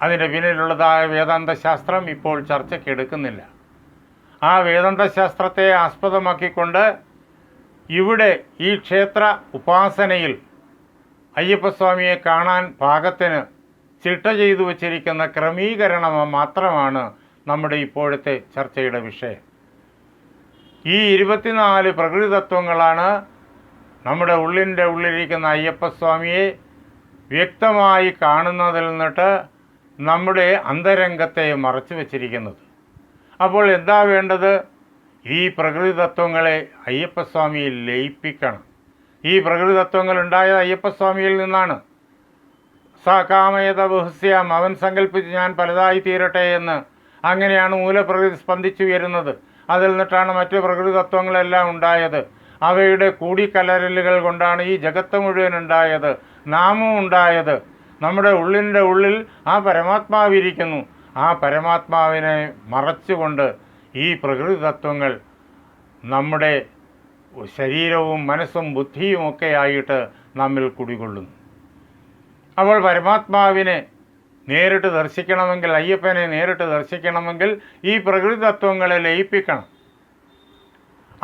അതിൻ്റെ പിന്നിലുള്ളതായ വേദാന്തശാസ്ത്രം ഇപ്പോൾ ചർച്ചയ്ക്കെടുക്കുന്നില്ല. ആ വേദാന്തശാസ്ത്രത്തെ ആസ്പദമാക്കിക്കൊണ്ട് ഇവിടെ ഈ ക്ഷേത്ര ഉപാസനയിൽ അയ്യപ്പസ്വാമിയെ കാണാൻ പാകത്തിന് ചിട്ട ചെയ്തു വച്ചിരിക്കുന്ന ക്രമീകരണം മാത്രമാണ് നമ്മുടെ ഇപ്പോഴത്തെ ചർച്ചയുടെ വിഷയം. ഈ 24 പ്രകൃതി തത്വങ്ങളാണ് നമ്മുടെ ഉള്ളിൻ്റെ ഉള്ളിലിരിക്കുന്ന അയ്യപ്പസ്വാമിയെ വ്യക്തമായി കാണുന്നതിൽ നിന്നിട്ട് നമ്മുടെ അന്തരംഗത്തെ മറച്ചു വച്ചിരിക്കുന്നത്. അപ്പോൾ എന്താ വേണ്ടത്? ഈ പ്രകൃതി തത്വങ്ങളെ അയ്യപ്പസ്വാമിയിൽ ലയിപ്പിക്കണം. ഈ പ്രകൃതി തത്വങ്ങൾ ഉണ്ടായത് അയ്യപ്പസ്വാമിയിൽ നിന്നാണ്. കാമയത ബഹുസ്യാം, അവൻ സങ്കല്പിച്ച് ഞാൻ പലതായി തീരട്ടെ എന്ന്. അങ്ങനെയാണ് മൂലപ്രകൃതി സ്പന്ദിച്ചു വരുന്നത്. അതിൽ നിന്നിട്ടാണ് മറ്റ് പ്രകൃതി തത്വങ്ങളെല്ലാം ഉണ്ടായത്. അവയുടെ കൂടിക്കലരലുകൾ കൊണ്ടാണ് ഈ ജഗത്ത് മുഴുവൻ ഉണ്ടായത്, നാമവും ഉണ്ടായത്. നമ്മുടെ ഉള്ളിൻ്റെ ഉള്ളിൽ ആ പരമാത്മാവിരിക്കുന്നു. ആ പരമാത്മാവിനെ മറച്ചുകൊണ്ട് ഈ പ്രകൃതി തത്വങ്ങൾ നമ്മുടെ ശരീരവും മനസ്സും ബുദ്ധിയും ഒക്കെ ആയിട്ട് നമ്മിൽ കുടികൊള്ളുന്നു. അപ്പോൾ പരമാത്മാവിനെ നേരിട്ട് ദർശിക്കണമെങ്കിൽ, അയ്യപ്പനെ നേരിട്ട് ദർശിക്കണമെങ്കിൽ ഈ പ്രകൃതി തത്വങ്ങളെ ലയിപ്പിക്കണം.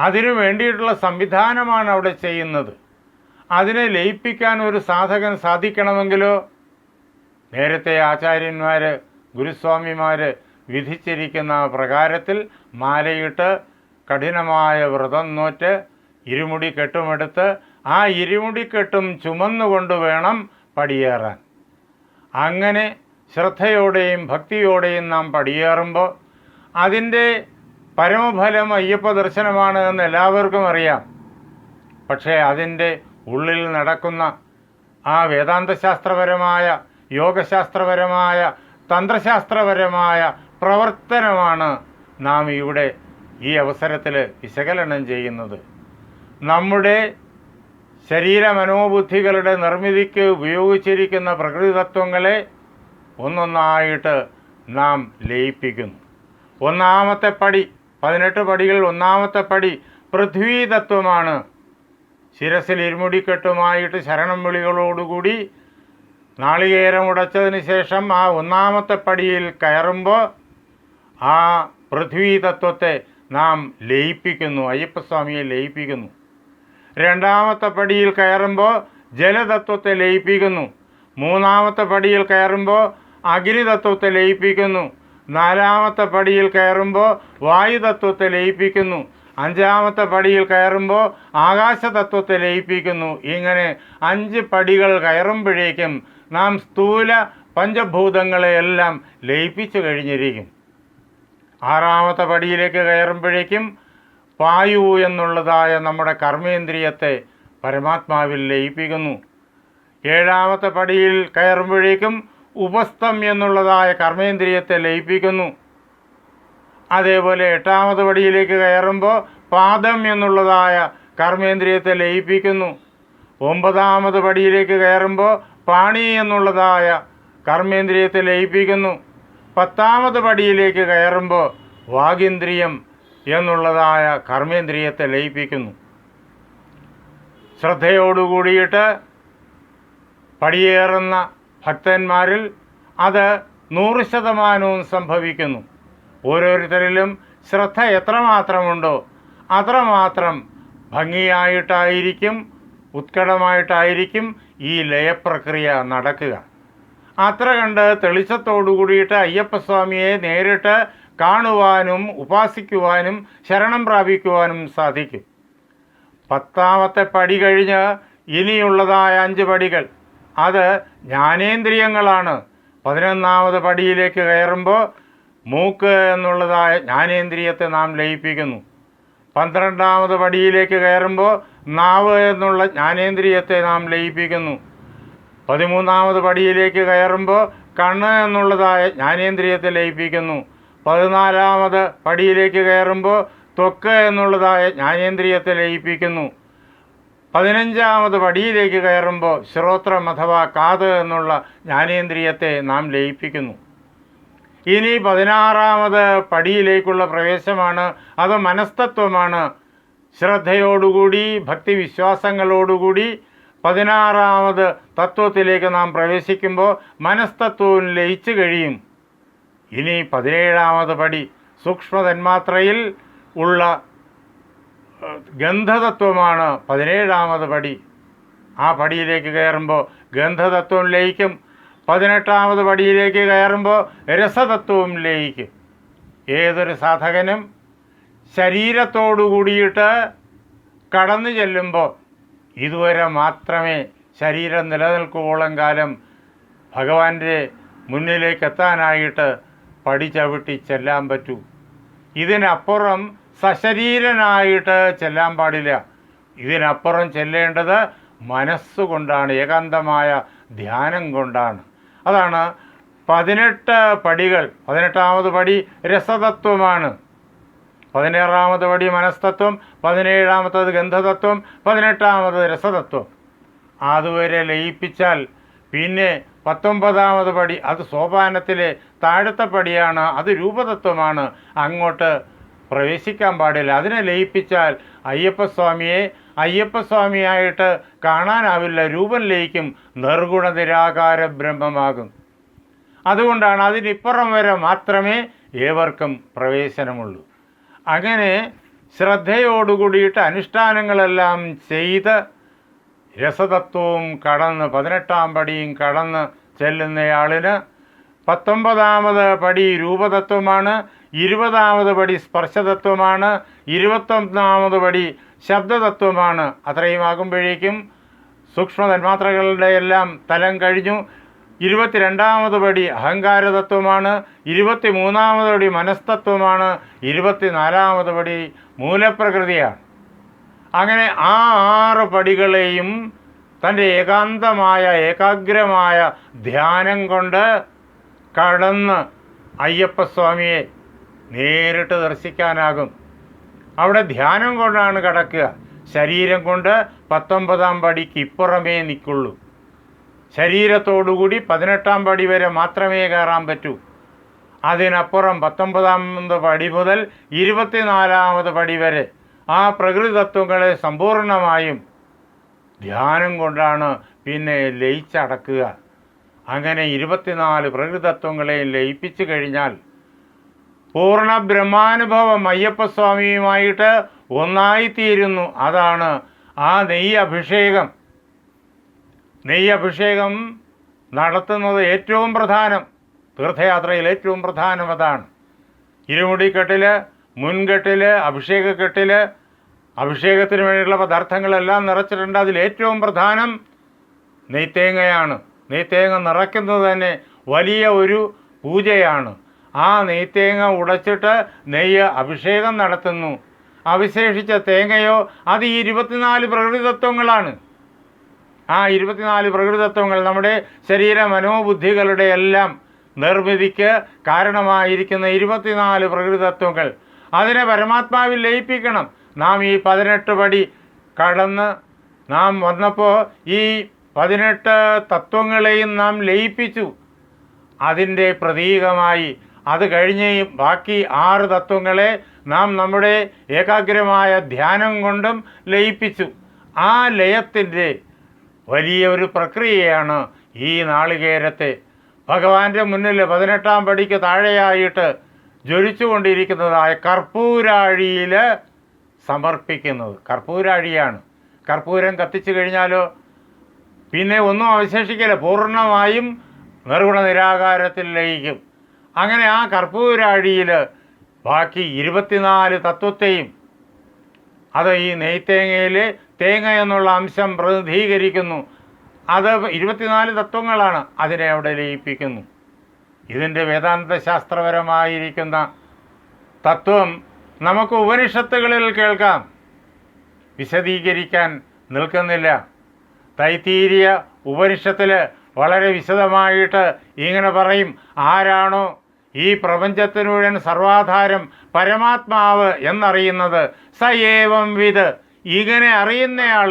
അതിനു വേണ്ടിയിട്ടുള്ള സംവിധാനമാണ് അവിടെ ചെയ്യുന്നത്. അതിനെ ലയിപ്പിക്കാൻ ഒരു സാധകൻ സാധിക്കണമെങ്കിലോ നേരത്തെ ആചാര്യന്മാർ, ഗുരുസ്വാമിമാർ വിധിച്ചിരിക്കുന്ന പ്രകാരത്തിൽ മാലയിട്ട് കഠിനമായ വ്രതം നോറ്റ് ഇരുമുടി കെട്ടുമെടുത്ത് ആ ഇരുമുടിക്കെട്ടും ചുമന്നുകൊണ്ട് വേണം പടിയേറാൻ. അങ്ങനെ ശ്രദ്ധയോടെയും ഭക്തിയോടെയും നാം പടിയേറുമ്പോൾ അതിൻ്റെ പരമഫലം അയ്യപ്പ ദർശനമാണ് എന്ന് എല്ലാവർക്കും അറിയാം. പക്ഷേ അതിൻ്റെ ഉള്ളിൽ നടക്കുന്ന ആ വേദാന്തശാസ്ത്രപരമായ യോഗശാസ്ത്രപരമായ തന്ത്രശാസ്ത്രപരമായ പ്രവർത്തനമാണ് നാം ഇവിടെ ഈ അവസരത്തിൽ വിശകലനം ചെയ്യുന്നത്. നമ്മുടെ ശരീര മനോബുദ്ധികളുടെ നിർമ്മിതിക്ക് ഉപയോഗിച്ചിരിക്കുന്ന പ്രകൃതിതത്വങ്ങളെ ഒന്നൊന്നായിട്ട് നാം ലയിപ്പിക്കുന്നു. ഒന്നാമത്തെ പടി, 18 പടികൾ ഒന്നാമത്തെ പടി പൃഥ്വീതത്വമാണ്. ശിരസിൽ ഇരുമുടിക്കെട്ടുമായിട്ട് ശരണം വിളികളോടുകൂടി നാളികേരം ഉടച്ചതിന് ശേഷം ആ ഒന്നാമത്തെ പടിയിൽ കയറുമ്പോൾ ആ പൃഥ്വീതത്വത്തെ നാം ലയിപ്പിക്കുന്നു, അയ്യപ്പസ്വാമിയെ ലയിപ്പിക്കുന്നു. രണ്ടാമത്തെ പടിയിൽ കയറുമ്പോൾ ജലതത്വത്തെ ലയിപ്പിക്കുന്നു. മൂന്നാമത്തെ പടിയിൽ കയറുമ്പോൾ അഗ്നിതത്വത്തെ ലയിപ്പിക്കുന്നു. നാലാമത്തെ പടിയിൽ കയറുമ്പോൾ വായുതത്വത്തെ ലയിപ്പിക്കുന്നു. അഞ്ചാമത്തെ പടിയിൽ കയറുമ്പോൾ ആകാശതത്വത്തെ ലയിപ്പിക്കുന്നു. ഇങ്ങനെ 5 പടികൾ കയറുമ്പോഴേക്കും നാം സ്ഥൂല പഞ്ചഭൂതങ്ങളെയെല്ലാം ലയിപ്പിച്ചു കഴിഞ്ഞിരിക്കും. ആറാമത്തെ പടിയിലേക്ക് കയറുമ്പോഴേക്കും വായു എന്നുള്ളതായ നമ്മുടെ കർമ്മേന്ദ്രിയത്തെ പരമാത്മാവിൽ ലയിപ്പിക്കുന്നു. ഏഴാമത്തെ പടിയിൽ കയറുമ്പോഴേക്കും ഉപസ്ഥം എന്നുള്ളതായ കർമ്മേന്ദ്രിയത്തെ ലയിപ്പിക്കുന്നു. അതേപോലെ 8ാമത് പടിയിലേക്ക് കയറുമ്പോൾ പാദം എന്നുള്ളതായ കർമ്മേന്ദ്രിയത്തെ ലയിപ്പിക്കുന്നു. 9ാമത് പടിയിലേക്ക് കയറുമ്പോൾ പാണി എന്നുള്ളതായ കർമ്മേന്ദ്രിയത്തെ ലയിപ്പിക്കുന്നു. 10ാമത് പടിയിലേക്ക് കയറുമ്പോൾ വാഗീന്ദ്രിയം എന്നുള്ളതായ കർമ്മേന്ദ്രിയത്തെ ലയിപ്പിക്കുന്നു. ശ്രദ്ധയോടുകൂടിയിട്ട് പടിയേറുന്ന ഭക്തന്മാരിൽ അത് 100% സംഭവിക്കുന്നു. ഓരോരുത്തരിലും ശ്രദ്ധ എത്രമാത്രമുണ്ടോ അത്രമാത്രം ഭംഗിയായിട്ടായിരിക്കും, ഉത്കടമായിട്ടായിരിക്കും ഈ ലയപ്രക്രിയ നടക്കുക. അത്ര കണ്ട് തെളിച്ചത്തോടു കൂടിയിട്ട് അയ്യപ്പസ്വാമിയെ നേരിട്ട് കാണുവാനും ഉപാസിക്കുവാനും ശരണം പ്രാപിക്കുവാനും സാധിക്കും. 10ാമത്തെ പടി കഴിഞ്ഞ് ഇനിയുള്ളതായ 5 പടികൾ അത് ജ്ഞാനേന്ദ്രിയങ്ങളാണ്. 11ാമത് പടിയിലേക്ക് കയറുമ്പോൾ മൂക്ക് എന്നുള്ളതായ ജ്ഞാനേന്ദ്രിയത്തെ നാം ലയിപ്പിക്കുന്നു. 12ാമത് പടിയിലേക്ക് കയറുമ്പോൾ നാവ് എന്നുള്ള ജ്ഞാനേന്ദ്രിയത്തെ നാം ലയിപ്പിക്കുന്നു. 13ാമത് പടിയിലേക്ക് കയറുമ്പോൾ കണ്ണ് എന്നുള്ളതായ ജ്ഞാനേന്ദ്രിയത്തെ ലയിപ്പിക്കുന്നു. 14ാമത് പടിയിലേക്ക് കയറുമ്പോൾ ത്വക്ക് എന്നുള്ളതായ ജ്ഞാനേന്ദ്രിയത്തെ ലയിപ്പിക്കുന്നു. 15ാമത് പടിയിലേക്ക് കയറുമ്പോൾ ശ്രോത്രം അഥവാ കാത് എന്നുള്ള ജ്ഞാനേന്ദ്രിയത്തെ നാം ലയിപ്പിക്കുന്നു. ഇനി 16ാമത് പടിയിലേക്കുള്ള പ്രവേശമാണ്. അത് മനസ്തത്വമാണ്. ശ്രദ്ധയോടുകൂടി ഭക്തിവിശ്വാസങ്ങളോടുകൂടി 16ാമത് തത്വത്തിലേക്ക് നാം പ്രവേശിക്കുമ്പോൾ മനസ്തത്വവും ലയിച്ചു കഴിയും. ഇനി 17ാമത് പടി സൂക്ഷ്മ തന്മാത്രയിൽ ഉള്ള ഗന്ധതത്വമാണ്. 17ാമത് പടി. ആ പടിയിലേക്ക് കയറുമ്പോൾ ഗന്ധതത്വം ലയിക്കും. 18ാമത് പടിയിലേക്ക് കയറുമ്പോൾ രസതത്വവും ലയിക്കും. ഏതൊരു സാധകനും ശരീരത്തോടു കൂടിയിട്ട് കടന്നു ചെല്ലുമ്പോൾ ഇതുവരെ മാത്രമേ ശരീരം നിലനിൽക്കുവോളം കാലം ഭഗവാന്റെ മുന്നിലേക്ക് എത്താനായിട്ട് പടി ചവിട്ടി ചെല്ലാൻ പറ്റൂ. ഇതിനപ്പുറം സശരീരനായിട്ട് ചെല്ലാൻ പാടില്ല. ഇതിനപ്പുറം ചെല്ലേണ്ടത് മനസ്സുകൊണ്ടാണ്, ഏകാന്തമായ ധ്യാനം കൊണ്ടാണ്. അതാണ് 18 പടികൾ. 18ാമത് പടി രസതത്വമാണ്. 16ാമത് പടി മനസ്തത്വം, 17ാമത്തത് ഗന്ധതത്വം, 18ാമത് രസതത്വം. അതുവരെ ലയിപ്പിച്ചാൽ പിന്നെ 19ാമത് പടി അത് സോപാനത്തിലെ താഴത്തെ പടിയാണ്. അത് രൂപതത്വമാണ്. അങ്ങോട്ട് പ്രവേശിക്കാൻ പാടില്ല. അതിനെ ലയിപ്പിച്ചാൽ അയ്യപ്പസ്വാമിയെ അയ്യപ്പസ്വാമിയായിട്ട് കാണാനാവില്ല. രൂപം ലയിക്കും, നിർഗുണ നിരാകാര ബ്രഹ്മമാകും. അതുകൊണ്ടാണ് അതിനിപ്പുറം വരെ മാത്രമേ ഏവർക്കും പ്രവേശനമുള്ളൂ. അങ്ങനെ ശ്രദ്ധയോടുകൂടിയിട്ട് അനുഷ്ഠാനങ്ങളെല്ലാം ചെയ്ത് രസതത്വവും കടന്ന് 18ാം പടിയും കടന്ന് ചെല്ലുന്നയാളിന് 19ാമത് പടി രൂപതത്വമാണ്. 20ാമത് പടി സ്പർശതത്വമാണ്. 21ാമത് പടി ശബ്ദതത്വമാണ്. അത്രയുമാകുമ്പോഴേക്കും സൂക്ഷ്മ തന്മാത്രകളുടെ എല്ലാം തലം കഴിഞ്ഞു. 22ാമത് പടി അഹങ്കാരതത്വമാണ്. 23ാമത് പടി മനസ്തത്വമാണ്. 24ാമത് പടി മൂലപ്രകൃതിയാണ്. അങ്ങനെ ആ 6 പടികളെയും തൻ്റെ ഏകാന്തമായ ഏകാഗ്രമായ ധ്യാനം കൊണ്ട് കടന്ന് അയ്യപ്പസ്വാമിയെ നേരിട്ട് ദർശിക്കാനാകും. അവിടെ ധ്യാനം കൊണ്ടാണ് കടക്കുക. ശരീരം കൊണ്ട് 19ാം പടിക്ക് ഇപ്പുറമേ നിൽക്കുള്ളൂ. ശരീരത്തോടുകൂടി 18ാം പടി വരെ മാത്രമേ കയറാൻ പറ്റൂ. അതിനപ്പുറം 19ാമത് പടി മുതൽ 24ാമത് പടി വരെ ആ പ്രകൃതി തത്വങ്ങളെ സമ്പൂർണമായും ധ്യാനം കൊണ്ടാണ് പിന്നെ ലയിച്ചടക്കുക. അങ്ങനെ 24 പ്രകൃതി തത്വങ്ങളെയും ലയിപ്പിച്ചു കഴിഞ്ഞാൽ പൂർണ്ണ ബ്രഹ്മാനുഭവം അയ്യപ്പസ്വാമിയുമായിട്ട് ഒന്നായിത്തീരുന്നു. അതാണ് ആ നെയ്യഭിഷേകം. നെയ്യഭിഷേകം നടത്തുന്നത് ഏറ്റവും പ്രധാനം. തീർത്ഥയാത്രയിൽ ഏറ്റവും പ്രധാനം അതാണ്. ഇരുമുടിക്കെട്ടിൽ, മുൻകെട്ടിൽ, അഭിഷേകക്കെട്ടിൽ അഭിഷേകത്തിന് വേണ്ടിയുള്ള പദാർത്ഥങ്ങളെല്ലാം നിറച്ചിട്ടുണ്ട്. അതിലേറ്റവും പ്രധാനം നെയ്ത്തേങ്ങയാണ്. നെയ്ത്തേങ്ങ നിറയ്ക്കുന്നത് തന്നെ വലിയ ഒരു പൂജയാണ്. ആ നെയ്ത്തേങ്ങ ഉടച്ചിട്ട് നെയ്യ് അഭിഷേകം നടത്തുന്നു. അവശേഷിച്ച തേങ്ങയോ അത് ഈ 24 പ്രകൃതി തത്വങ്ങളാണ്. ആ 24 പ്രകൃതി തത്വങ്ങൾ നമ്മുടെ ശരീര മനോബുദ്ധികളുടെ എല്ലാം നിർമ്മിതിക്ക് കാരണമായിരിക്കുന്ന 24 പ്രകൃതി തത്വങ്ങൾ. അതിനെ പരമാത്മാവിൽ ലയിപ്പിക്കണം. നാം ഈ 18 പടി കടന്ന് നാം വന്നപ്പോൾ ഈ 18 തത്വങ്ങളെയും നാം ലയിപ്പിച്ചു. അതിൻ്റെ പ്രതീകമായി അത് കഴിഞ്ഞ് ബാക്കി 6 തത്വങ്ങളെ നാം നമ്മുടെ ഏകാഗ്രമായ ധ്യാനം കൊണ്ടും ലയിപ്പിച്ചു. ആ ലയത്തിൻ്റെ വലിയ ഒരു പ്രക്രിയയാണ് ഈ നാളികേരത്തെ ഭഗവാന്റെ മുന്നിൽ 18ാം പടിക്ക് താഴെയായിട്ട് ജ്വലിച്ചുകൊണ്ടിരിക്കുന്നതായ കർപ്പൂരാഴിയിൽ സമർപ്പിക്കുന്നത്. കർപ്പൂരാഴിയാണ്. കർപ്പൂരം കത്തിച്ചു കഴിഞ്ഞാലോ പിന്നെ ഒന്നും അവശേഷിക്കില്ല. പൂർണ്ണമായും നിർഗുണ നിരാകാരത്തിൽ ലയിക്കും. അങ്ങനെ ആ കർപ്പൂരാഴിയിൽ ബാക്കി 24 തത്വത്തെയും അത് ഈ നെയ്ത്തേങ്ങയിൽ തേങ്ങ എന്നുള്ള അംശം പ്രതിനിധീകരിക്കുന്നു. അത് 24 തത്വങ്ങളാണ്. അതിനെ അവിടെ ലയിപ്പിക്കുന്നു. ഇതിൻ്റെ വേദാന്ത ശാസ്ത്രപരമായിരിക്കുന്ന തത്വം നമുക്ക് ഉപനിഷത്തുകളിൽ കേൾക്കാം. വിശദീകരിക്കാൻ നിൽക്കുന്നില്ല. തൈത്തീരിയ ഉപനിഷത്തിൽ വളരെ വിശദമായിട്ട് ഇങ്ങനെ പറയും. ആരാണോ ഈ പ്രപഞ്ചത്തിന് മുഴുവൻ സർവാധാരം പരമാത്മാവ് എന്നറിയുന്നത് സ ഏവം വിത്, ഇങ്ങനെ അറിയുന്നയാൾ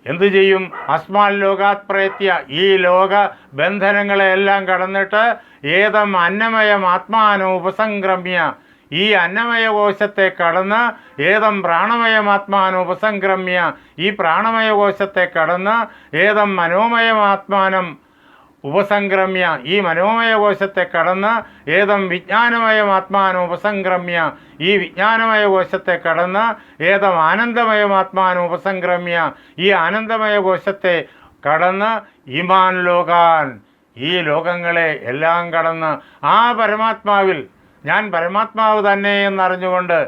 എന്തു ചെയ്യും? അസ്മാൽ ലോകാത് പ്രേത്യ, ഈ ലോക ബന്ധനങ്ങളെല്ലാം കടന്നിട്ട് ഏതം അന്നമയം ആത്മാനോ ഉപസംക്രമ്യ, ഈ അന്നമയ കോശത്തെ കടന്ന് ഏതം പ്രാണമയമാത്മാനോ ഉപസംക്രമ്യ, ഈ പ്രാണമയ കോശത്തെ കടന്ന് ഏതം മനോമയമാത്മാനം ഉപസംക്രമ്യ, ഈ മനോമയ കോശത്തെ കടന്ന് ഏതം വിജ്ഞാനമയമാത്മാനോ ഉപസംക്രമ്യ, ഈ വിജ്ഞാനമയ കോശത്തെ കടന്ന് ഏതം ആനന്ദമയമാത്മാനോ ഉപസംക്രമ്യ, ഈ ആനന്ദമയ കോശത്തെ കടന്ന് ഇമാൻ ലോകാൻ, ഈ ലോകങ്ങളെ എല്ലാം കടന്ന് ആ പരമാത്മാവിൽ ഞാൻ പരമാത്മാവ് തന്നെ എന്നറിഞ്ഞുകൊണ്ട്,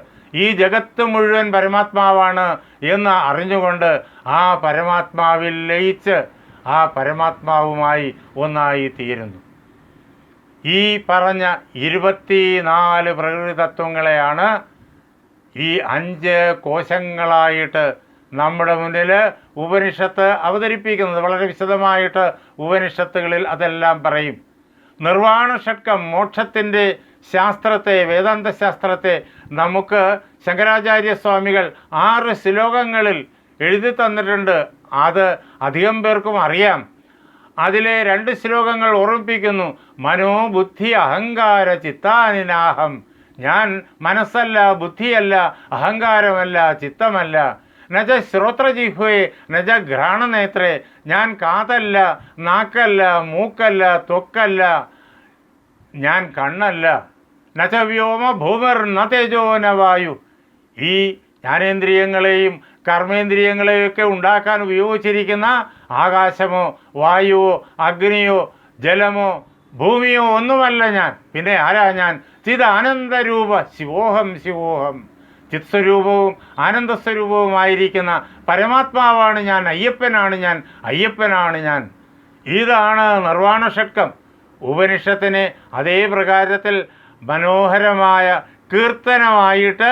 ഈ ജഗത്ത് മുഴുവൻ പരമാത്മാവാണ് എന്ന് അറിഞ്ഞുകൊണ്ട് ആ പരമാത്മാവിൽ ലയിച്ച് ആ പരമാത്മാവുമായി ഒന്നായി തീരുന്നു. ഈ പറഞ്ഞ 24 പ്രകൃതി തത്വങ്ങളെയാണ് ഈ 5 കോശങ്ങളായിട്ട് നമ്മുടെ മുന്നിൽ ഉപനിഷത്ത് അവതരിപ്പിക്കുന്നത്. വളരെ വിശദമായിട്ട് ഉപനിഷത്തുകളിൽ അതെല്ലാം പറയും. നിർവാണ ഷഡ്കം, മോക്ഷത്തിൻ്റെ ശാസ്ത്രത്തെ, വേദാന്ത ശാസ്ത്രത്തെ നമുക്ക് ശങ്കരാചാര്യസ്വാമികൾ 6 ശ്ലോകങ്ങളിൽ എഴുതി തന്നിട്ടുണ്ട്. അത് അധികം പേർക്കും അറിയാം. അതിലെ 2 ശ്ലോകങ്ങൾ ഓർമ്മിപ്പിക്കുന്നു. മനോബുദ്ധി അഹങ്കാര ചിത്താനിനാഹം, ഞാൻ മനസ്സല്ല, ബുദ്ധിയല്ല, അഹങ്കാരമല്ല, ചിത്തമല്ല. നജ ശ്രോത്രജിഹ്വേ നജ ഘ്രാണനേത്രേ, ഞാൻ കാതല്ല, നാക്കല്ല, മൂക്കല്ല, ത്വക്കല്ല, ഞാൻ കണ്ണല്ല. നച വ്യോമ ഭൂമിർ ന തേജോ ന വായു, ഈ ജ്ഞാനേന്ദ്രിയങ്ങളെയും കർമ്മേന്ദ്രിയങ്ങളെയൊക്കെ ഉണ്ടാക്കാൻ ഉപയോഗിച്ചിരിക്കുന്ന ആകാശമോ വായുവോ അഗ്നിയോ ജലമോ ഭൂമിയോ ഒന്നുമല്ല ഞാൻ. പിന്നെ ആരാ ഞാൻ? ചിദാനന്ദരൂപ ശിവോഹം ശിവോഹം, ചിത്സ്വരൂപവും ആനന്ദസ്വരൂപവുമായിരിക്കുന്ന പരമാത്മാവാണ് ഞാൻ, അയ്യപ്പനാണ് ഞാൻ, അയ്യപ്പനാണ് ഞാൻ. ഇതാണ് നിർവാണ ഷഡ്കം. ഉപനിഷത്തിനെ അതേ പ്രകാരത്തിൽ മനോഹരമായ കീർത്തനമായിട്ട്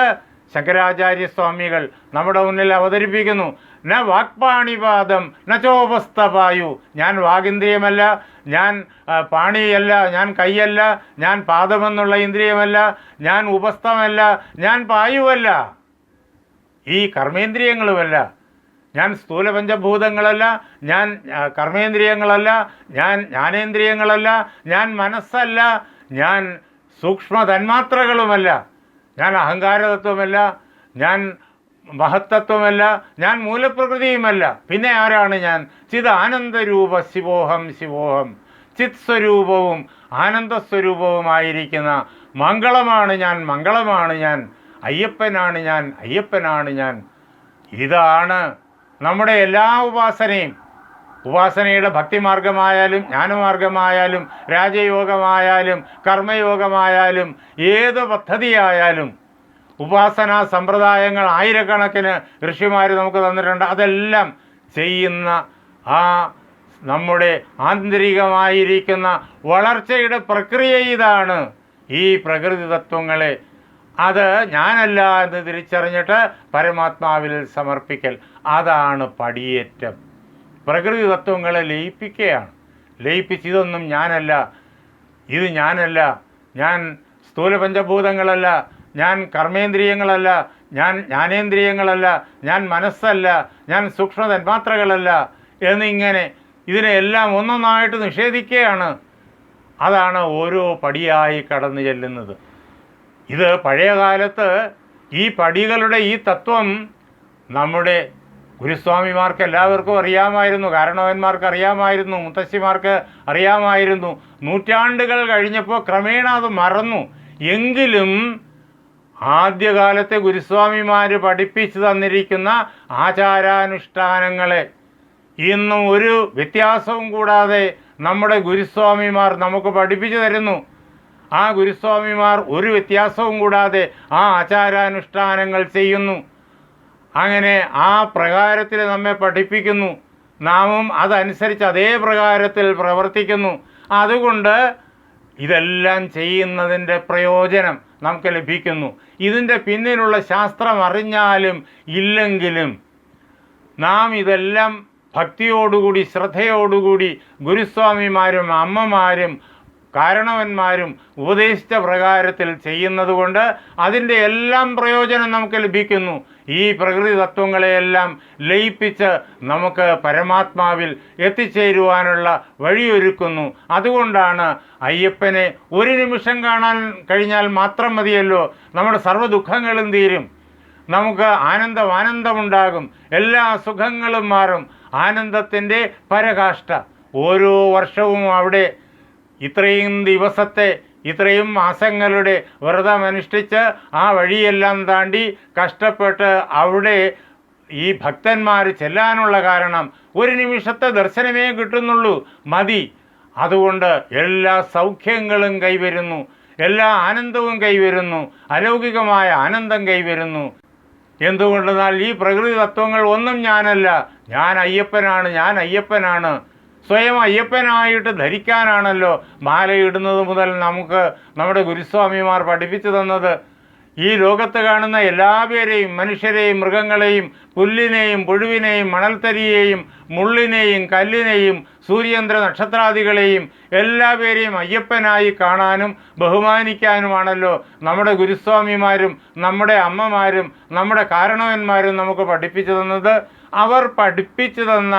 ശങ്കരാചാര്യസ്വാമികൾ നമ്മുടെ മുന്നിൽ അവതരിപ്പിക്കുന്നു. ന വാക്പാണിപാദം ന ചോപസ്ഥപായു. ഞാൻ വാഗിന്ദ്രിയമല്ല, ഞാൻ പാണിയല്ല, ഞാൻ കൈയല്ല, ഞാൻ പാദമെന്നുള്ള ഇന്ദ്രിയമല്ല, ഞാൻ ഉപസ്ഥമല്ല, ഞാൻ പായുവല്ല, ഈ കർമ്മേന്ദ്രിയങ്ങളുമല്ല, ഞാൻ സ്ഥൂല പഞ്ചഭൂതങ്ങളല്ല, ഞാൻ കർമ്മേന്ദ്രിയങ്ങളല്ല, ഞാൻ ജ്ഞാനേന്ദ്രിയങ്ങളല്ല, ഞാൻ മനസ്സല്ല, ഞാൻ സൂക്ഷ്മ തന്മാത്രകളുമല്ല, ഞാൻ അഹങ്കാരതത്വമല്ല, ഞാൻ മഹത്തത്വമല്ല, ഞാൻ മൂലപ്രകൃതിയുമല്ല. പിന്നെ ആരാണ് ഞാൻ? ചിത് ആനന്ദരൂപ ശിവോഹം ശിവോഹം. ചിത് സ്വരൂപവും ആനന്ദസ്വരൂപവുമായിരിക്കുന്ന മംഗളമാണ് ഞാൻ, മംഗളമാണ് ഞാൻ, അയ്യപ്പനാണ് ഞാൻ, അയ്യപ്പനാണ് ഞാൻ. ഇതാണ് നമ്മുടെ എല്ലാ ഉപാസനയും. ഉപാസനയുടെ ഭക്തിമാർഗമായാലും ജ്ഞാനമാർഗമായാലും രാജയോഗമായാലും കർമ്മയോഗമായാലും ഏത് പദ്ധതിയായാലും ഉപാസനാ സമ്പ്രദായങ്ങൾ ആയിരക്കണക്കിന് ഋഷിമാർ നമുക്ക് തന്നിട്ടുണ്ട്. അതെല്ലാം ചെയ്യുന്ന ആ നമ്മുടെ ആന്തരികമായിരിക്കുന്ന വളർച്ചയുടെ പ്രക്രിയ ഇതാണ്. ഈ പ്രകൃതി തത്വങ്ങളെ അത് ഞാനല്ല എന്ന് തിരിച്ചറിഞ്ഞിട്ട് പരമാത്മാവിൽ സമർപ്പിക്കൽ, അതാണ് പടിയേറ്റം. പ്രകൃതി തത്വങ്ങളെ ലയിപ്പിക്കുകയാണ്. ലയിപ്പിച്ച് ഇതൊന്നും ഞാനല്ല, ഇത് ഞാനല്ല, ഞാൻ സ്ഥൂല പഞ്ചഭൂതങ്ങളല്ല, ഞാൻ കർമ്മേന്ദ്രിയങ്ങളല്ല, ഞാൻ ജ്ഞാനേന്ദ്രിയങ്ങളല്ല, ഞാൻ മനസ്സല്ല, ഞാൻ സൂക്ഷ്മ തന്മാത്രകളല്ല എന്നിങ്ങനെ ഇതിനെല്ലാം ഒന്നൊന്നായിട്ട് നിഷേധിക്കുകയാണ്. അതാണ് ഓരോ പടിയായി കടന്നു ചെല്ലുന്നത്. ഇത് പഴയ കാലത്ത് ഈ പടികളുടെ ഈ തത്വം നമ്മുടെ ഗുരുസ്വാമിമാർക്ക് എല്ലാവർക്കും അറിയാമായിരുന്നു, കാരണവന്മാർക്ക് അറിയാമായിരുന്നു, മുത്തശ്ശിമാർക്ക് അറിയാമായിരുന്നു. നൂറ്റാണ്ടുകൾ കഴിഞ്ഞപ്പോൾ ക്രമേണ അത് മറന്നു. എങ്കിലും ആദ്യകാലത്തെ ഗുരുസ്വാമിമാർ പഠിപ്പിച്ചു തന്നിരിക്കുന്ന ആചാരാനുഷ്ഠാനങ്ങളെ ഇന്നും ഒരു വ്യത്യാസവും കൂടാതെ നമ്മുടെ ഗുരുസ്വാമിമാർ നമുക്ക് പഠിപ്പിച്ചു തരുന്നു. ആ ഗുരുസ്വാമിമാർ ഒരു വ്യത്യാസവും കൂടാതെ ആ ആചാരാനുഷ്ഠാനങ്ങൾ ചെയ്യുന്നു. അങ്ങനെ ആ പ്രകാരത്തിൽ നമ്മെ പഠിപ്പിക്കുന്നു. നാമും അതനുസരിച്ച് അതേ പ്രകാരത്തിൽ പ്രവർത്തിക്കുന്നു. അതുകൊണ്ട് ഇതെല്ലാം ചെയ്യുന്നതിൻ്റെ പ്രയോജനം നമുക്ക് ലഭിക്കുന്നു. ഇതിൻ്റെ പിന്നിലുള്ള ശാസ്ത്രം അറിഞ്ഞാലും ഇല്ലെങ്കിലും നാം ഇതെല്ലാം ഭക്തിയോടുകൂടി ശ്രദ്ധയോടുകൂടി ഗുരുസ്വാമിമാരും അമ്മമാരും കാരണവന്മാരും ഉപദേശിച്ച പ്രകാരത്തിൽ ചെയ്യുന്നത് കൊണ്ട് അതിൻ്റെ എല്ലാം പ്രയോജനം നമുക്ക് ലഭിക്കുന്നു. ഈ പ്രകൃതി തത്വങ്ങളെയെല്ലാം ലയിപ്പിച്ച് നമുക്ക് പരമാത്മാവിൽ എത്തിച്ചേരുവാനുള്ള വഴിയൊരുക്കുന്നു. അതുകൊണ്ടാണ് അയ്യപ്പനെ ഒരു നിമിഷം കാണാൻ കഴിഞ്ഞാൽ മാത്രം മതിയല്ലോ, നമ്മുടെ സർവ്വ ദുഃഖങ്ങളും തീരും, നമുക്ക് ആനന്ദമുണ്ടാകും, എല്ലാ സുഖങ്ങളും മാറും. ആനന്ദത്തിൻ്റെ പരകാഷ്ഠ. ഓരോ വർഷവും അവിടെ ഇത്രയും ദിവസത്തെ ഇത്രയും മാസങ്ങളുടെ വ്രതമനുഷ്ഠിച്ച് ആ വഴിയെല്ലാം താണ്ടി കഷ്ടപ്പെട്ട് അവിടെ ഈ ഭക്തന്മാർ ചെല്ലാനുള്ള കാരണം ഒരു നിമിഷത്തെ ദർശനമേ കിട്ടുന്നുള്ളൂ, മതി. അതുകൊണ്ട് എല്ലാ സൗഖ്യങ്ങളും കൈവരുന്നു, എല്ലാ ആനന്ദവും കൈവരുന്നു, അലൗകികമായ ആനന്ദം കൈവരുന്നു. എന്തുകൊണ്ടെന്നാൽ ഈ പ്രകൃതി തത്വങ്ങൾ ഒന്നും ഞാനല്ല, ഞാൻ അയ്യപ്പനാണ്, ഞാൻ അയ്യപ്പനാണ്. സ്വയം അയ്യപ്പനായിട്ട് ധരിക്കാനാണല്ലോ മാലയിടുന്നത് മുതൽ നമുക്ക് നമ്മുടെ ഗുരുസ്വാമിമാർ പഠിപ്പിച്ചു തന്നത്. ഈ ലോകത്ത് കാണുന്ന എല്ലാവരെയും, മനുഷ്യരെയും മൃഗങ്ങളെയും പുല്ലിനെയും പുഴുവിനെയും മണൽത്തരിയെയും മുള്ളിനെയും കല്ലിനെയും സൂര്യചന്ദ്ര നക്ഷത്രാദികളെയും എല്ലാവരെയും അയ്യപ്പനായി കാണാനും ബഹുമാനിക്കാനുമാണല്ലോ നമ്മുടെ ഗുരുസ്വാമിമാരും നമ്മുടെ അമ്മമാരും നമ്മുടെ കാരണവന്മാരും നമുക്ക് പഠിപ്പിച്ചു തന്നത്. അവർ പഠിപ്പിച്ചു തന്ന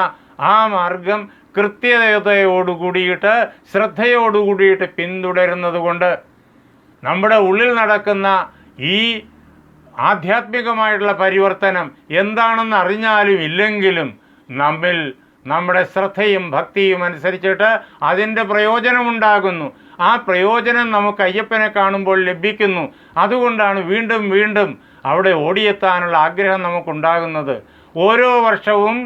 ആ മാർഗം കൃത്യതയോടുകൂടിയിട്ട് ശ്രദ്ധയോടുകൂടിയിട്ട് പിന്തുടരുന്നത് കൊണ്ട് നമ്മുടെ ഉള്ളിൽ നടക്കുന്ന ഈ ആധ്യാത്മികമായിട്ടുള്ള പരിവർത്തനം എന്താണെന്ന് അറിഞ്ഞാലും ഇല്ലെങ്കിലും നമ്മിൽ നമ്മുടെ ശ്രദ്ധയും ഭക്തിയും അനുസരിച്ചിട്ട് അതിൻ്റെ പ്രയോജനമുണ്ടാകുന്നു. ആ പ്രയോജനം നമുക്ക് അയ്യപ്പനെ കാണുമ്പോൾ ലഭിക്കുന്നു. അതുകൊണ്ടാണ് വീണ്ടും വീണ്ടും അവിടെ ഓടിയെത്താനുള്ള ആഗ്രഹം നമുക്കുണ്ടാകുന്നത്. ഓരോ വർഷവും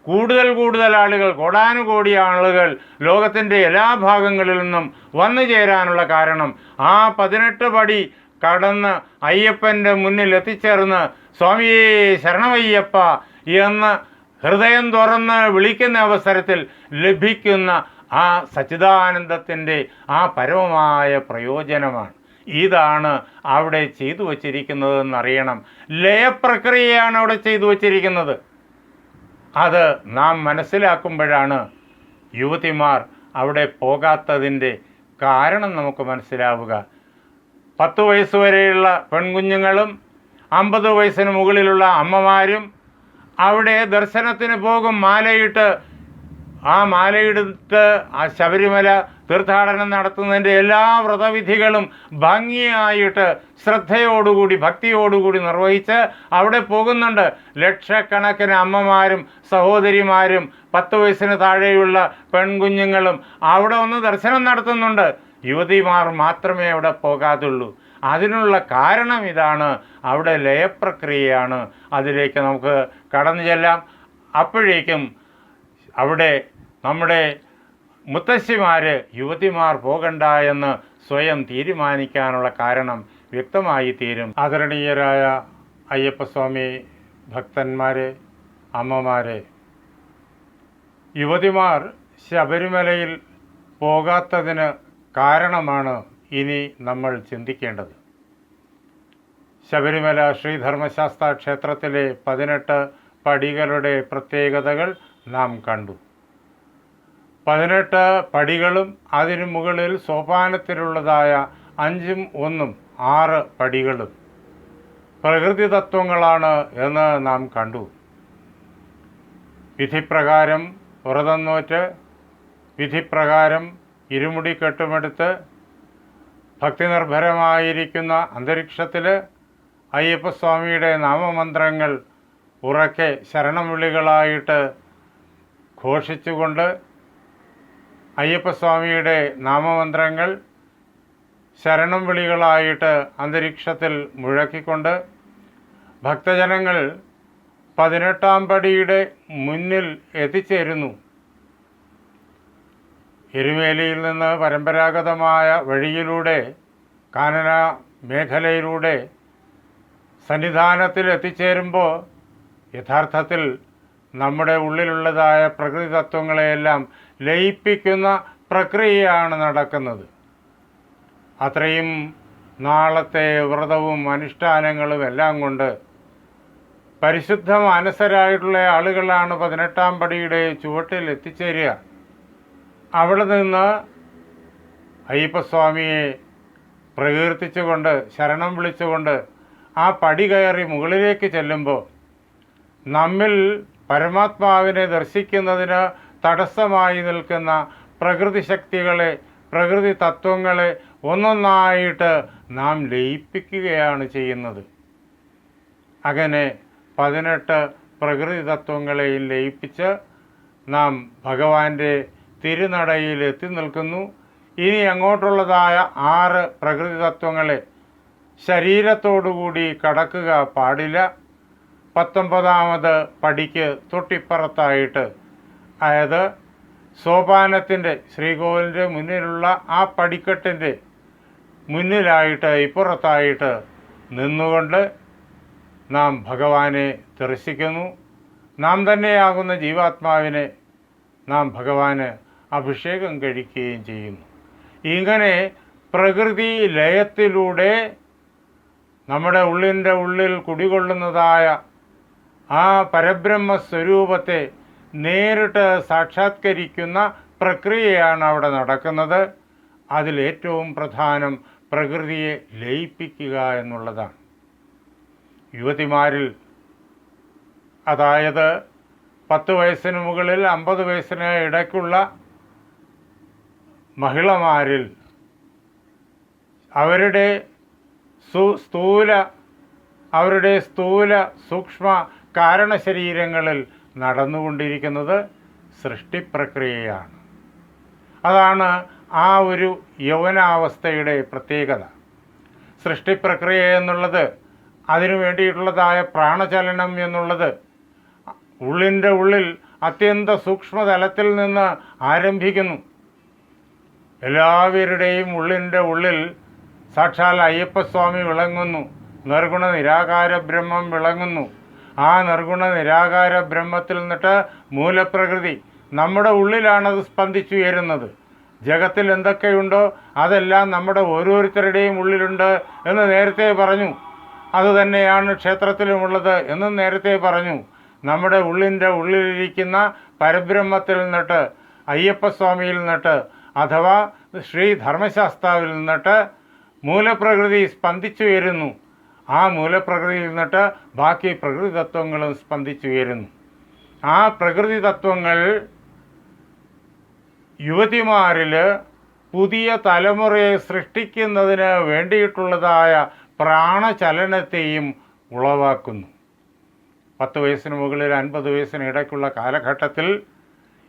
കൂടുതൽ ആളുകൾ, കോടാനുകോടി ആളുകൾ ലോകത്തിൻ്റെ എല്ലാ ഭാഗങ്ങളിൽ നിന്നും വന്നു ചേരാനുള്ള കാരണം ആ 18 പടി കടന്ന് അയ്യപ്പൻ്റെ മുന്നിൽ എത്തിച്ചേർന്ന് സ്വാമിയേ ശരണമയ്യപ്പ എന്ന് ഹൃദയം തുറന്ന് വിളിക്കുന്ന അവസരത്തിൽ ലഭിക്കുന്ന ആ സച്ചിദാനന്ദത്തിൻ്റെ ആ പരമമായ പ്രയോജനമാണ്. ഇതാണ് അവിടെ ചെയ്തു വച്ചിരിക്കുന്നതെന്നറിയണം. ലയപ്രക്രിയയാണ് അവിടെ ചെയ്തു വച്ചിരിക്കുന്നത്. അത് നാം മനസ്സിലാക്കുമ്പോഴാണ് യുവതിമാർ അവിടെ പോകാത്തതിൻ്റെ കാരണം നമുക്ക് മനസ്സിലാവുക. 10 വയസ്സ് വരെയുള്ള പെൺകുഞ്ഞുങ്ങളും 50 വയസ്സിന് മുകളിലുള്ള അമ്മമാരും അവിടെ ദർശനത്തിന് പോകും. മാലയിട്ടിട്ട് ആ ശബരിമല തീർത്ഥാടനം നടത്തുന്നതിൻ്റെ എല്ലാ വ്രതവിധികളും ഭംഗിയായിട്ട് ശ്രദ്ധയോടുകൂടി ഭക്തിയോടുകൂടി നിർവഹിച്ച് അവിടെ പോകുന്നുണ്ട്. ലക്ഷക്കണക്കിന് അമ്മമാരും സഹോദരിമാരും 10 വയസ്സിന് താഴെയുള്ള പെൺകുഞ്ഞുങ്ങളും അവിടെ ഒന്ന് ദർശനം നടത്തുന്നുണ്ട്. യുവതിമാർ മാത്രമേ അവിടെ പോകാതുള്ളൂ. അതിനുള്ള കാരണം ഇതാണ്, അവിടെ ലയപ്രക്രിയയാണ്. അതിലേക്ക് നമുക്ക് കടന്നു ചെല്ലാം. അപ്പോഴേക്കും അവിടെ നമ്മുടെ മുത്തശ്ശിമാർ യുവതിമാർ പോകണ്ട എന്ന് സ്വയം തീരുമാനിക്കാനുള്ള കാരണം വ്യക്തമായി തീരും. ആദരണീയരായ അയ്യപ്പസ്വാമി ഭക്തന്മാരെ, അമ്മമാരെ, യുവതിമാർ ശബരിമലയിൽ പോകാത്തതിന് കാരണമാണ് ഇനി നമ്മൾ ചിന്തിക്കേണ്ടത്. ശബരിമല ശ്രീധർമ്മശാസ്ത്ര ക്ഷേത്രത്തിലെ 18 പടികളുടെ പ്രത്യേകതകൾ നാം കണ്ടു. 18 പടികളും അതിനു മുകളിൽ സോപാനത്തിലുള്ളതായ 5ഉം 1ഉം 6 പടികളും പ്രകൃതി തത്വങ്ങളാണ് എന്ന് നാം കണ്ടു. വിധിപ്രകാരം വ്രതം നോറ്റ്, വിധിപ്രകാരം ഇരുമുടി കെട്ടുമെടുത്ത്, ഭക്തിനിർഭരമായിരിക്കുന്ന അന്തരീക്ഷത്തിൽ അയ്യപ്പസ്വാമിയുടെ നാമമന്ത്രങ്ങൾ ഉറക്കെ ശരണം വിളികളായിട്ട് ഘോഷിച്ചുകൊണ്ട്, അയ്യപ്പസ്വാമിയുടെ നാമമന്ത്രങ്ങൾ ശരണം വിളികളായിട്ട് അന്തരീക്ഷത്തിൽ മുഴക്കിക്കൊണ്ട് ഭക്തജനങ്ങൾ 18ാം പടിയുടെ മുന്നിൽ എത്തിച്ചേരുന്നു. എരുമേലിയിൽ നിന്ന് പരമ്പരാഗതമായ വഴിയിലൂടെ കാനന മേഖലയിലൂടെ സന്നിധാനത്തിൽ എത്തിച്ചേരുമ്പോൾ യഥാർത്ഥത്തിൽ നമ്മുടെ ഉള്ളിലുള്ളതായ പ്രകൃതി തത്വങ്ങളെയെല്ലാം ലയിപ്പിക്കുന്ന പ്രക്രിയയാണ് നടക്കുന്നത്. അത്രയും നാളത്തെ വ്രതവും അനുഷ്ഠാനങ്ങളും എല്ലാം കൊണ്ട് പരിശുദ്ധ മാനസരായിട്ടുള്ള ആളുകളാണ് 18ാം പടിയുടെ ചുവട്ടിൽ എത്തിച്ചേരുക. അവിടെ നിന്ന് അയ്യപ്പസ്വാമിയെ പ്രകീർത്തിച്ചുകൊണ്ട് ശരണം വിളിച്ചുകൊണ്ട് ആ പടി കയറി മുകളിലേക്ക് ചെല്ലുമ്പോൾ നമ്മിൽ പരമാത്മാവിനെ ദർശിക്കുന്നതിന് തടസ്സമായി നിൽക്കുന്ന പ്രകൃതി ശക്തികളെ, പ്രകൃതി തത്വങ്ങളെ ഒന്നൊന്നായിട്ട് നാം ലയിപ്പിക്കുകയാണ് ചെയ്യുന്നത്. അങ്ങനെ 18 പ്രകൃതി തത്വങ്ങളെയും ലയിപ്പിച്ച് നാം ഭഗവാന്റെ തിരുനടയിൽ എത്തി നിൽക്കുന്നു. ഇനി അങ്ങോട്ടുള്ളതായ 6 പ്രകൃതി തത്വങ്ങളെ ശരീരത്തോടുകൂടി കടക്കുക പാടില്ല. 19ാമത് പടിക്ക് തൊട്ടിപ്പുറത്തായിട്ട്, അതായത് സോപാനത്തിൻ്റെ ശ്രീകോവിലിൻ്റെ മുന്നിലുള്ള ആ പടിക്കെട്ടിൻ്റെ മുന്നിലായിട്ട് ഇപ്പുറത്തായിട്ട് നിന്നുകൊണ്ട് നാം ഭഗവാനെ ദർശിക്കുന്നു. നാം തന്നെയാകുന്ന ജീവാത്മാവിനെ നാം ഭഗവാന് അഭിഷേകം കഴിക്കുകയും ചെയ്യുന്നു. ഇങ്ങനെ പ്രകൃതി ലയത്തിലൂടെ നമ്മുടെ ഉള്ളിൻ്റെ ഉള്ളിൽ കുടികൊള്ളുന്നതായ ആ പരബ്രഹ്മ സ്വരൂപത്തെ നേരിട്ട് സാക്ഷാത്കരിക്കുന്ന പ്രക്രിയയാണ് അവിടെ നടക്കുന്നത്. അതിലേറ്റവും പ്രധാനം പ്രകൃതിയെ ലയിപ്പിക്കുക എന്നുള്ളതാണ്. യുവതിമാരിൽ, അതായത് 10 വയസ്സിന് മുകളിൽ 50 വയസ്സിന് ഇടയ്ക്കുള്ള മഹിളമാരിൽ അവരുടെ സ്ഥൂല സൂക്ഷ്മ കാരണശരീരങ്ങളിൽ നടന്നുകൊണ്ടിരിക്കുന്നത് സൃഷ്ടിപ്രക്രിയയാണ്. അതാണ് ആ ഒരു യൗവനാവസ്ഥയുടെ പ്രത്യേകത. സൃഷ്ടിപ്രക്രിയ എന്നുള്ളത്, അതിനു വേണ്ടിയിട്ടുള്ളതായ പ്രാണചലനം എന്നുള്ളത് ഉള്ളിൻ്റെ ഉള്ളിൽ അത്യന്ത സൂക്ഷ്മതലത്തിൽ നിന്ന് ആരംഭിക്കുന്നു. എല്ലാവരുടെയും ഉള്ളിൻ്റെ ഉള്ളിൽ സാക്ഷാൽ അയ്യപ്പസ്വാമി വിളങ്ങുന്നു. നിർഗുണ നിരാകാര ബ്രഹ്മം വിളങ്ങുന്നു. ആ നിർഗുണ നിരാകാര ബ്രഹ്മത്തിൽ നിന്നിട്ട് മൂലപ്രകൃതി നമ്മുടെ ഉള്ളിലാണത് സ്പന്ദിച്ചുയരുന്നത്. ജഗത്തിൽ എന്തൊക്കെയുണ്ടോ അതെല്ലാം നമ്മുടെ ഓരോരുത്തരുടെയും ഉള്ളിലുണ്ട് എന്ന് നേരത്തെ പറഞ്ഞു. അതുതന്നെയാണ് ക്ഷേത്രത്തിലുമുള്ളത് എന്നും നേരത്തെ പറഞ്ഞു. നമ്മുടെ ഉള്ളിൻ്റെ ഉള്ളിലിരിക്കുന്ന പരബ്രഹ്മത്തിൽ നിന്നിട്ട്, അയ്യപ്പസ്വാമിയിൽ നിന്നിട്ട്, അഥവാ ശ്രീ ധർമ്മശാസ്താവിൽ നിന്നിട്ട് മൂലപ്രകൃതി സ്പന്ദിച്ചുയരുന്നു. ആ മൂലപ്രകൃതിയിൽ നിന്നിട്ട് ബാക്കി പ്രകൃതി തത്വങ്ങളും സ്പന്ദിച്ചുയരുന്നു. ആ പ്രകൃതി തത്വങ്ങൾ യുവതിമാരിൽ പുതിയ തലമുറയെ സൃഷ്ടിക്കുന്നതിന് വേണ്ടിയിട്ടുള്ളതായ പ്രാണചലനത്തെയും ഉളവാക്കുന്നു. 10 വയസ്സിന് മുകളിൽ 50 വയസ്സിന് ഇടയ്ക്കുള്ള കാലഘട്ടത്തിൽ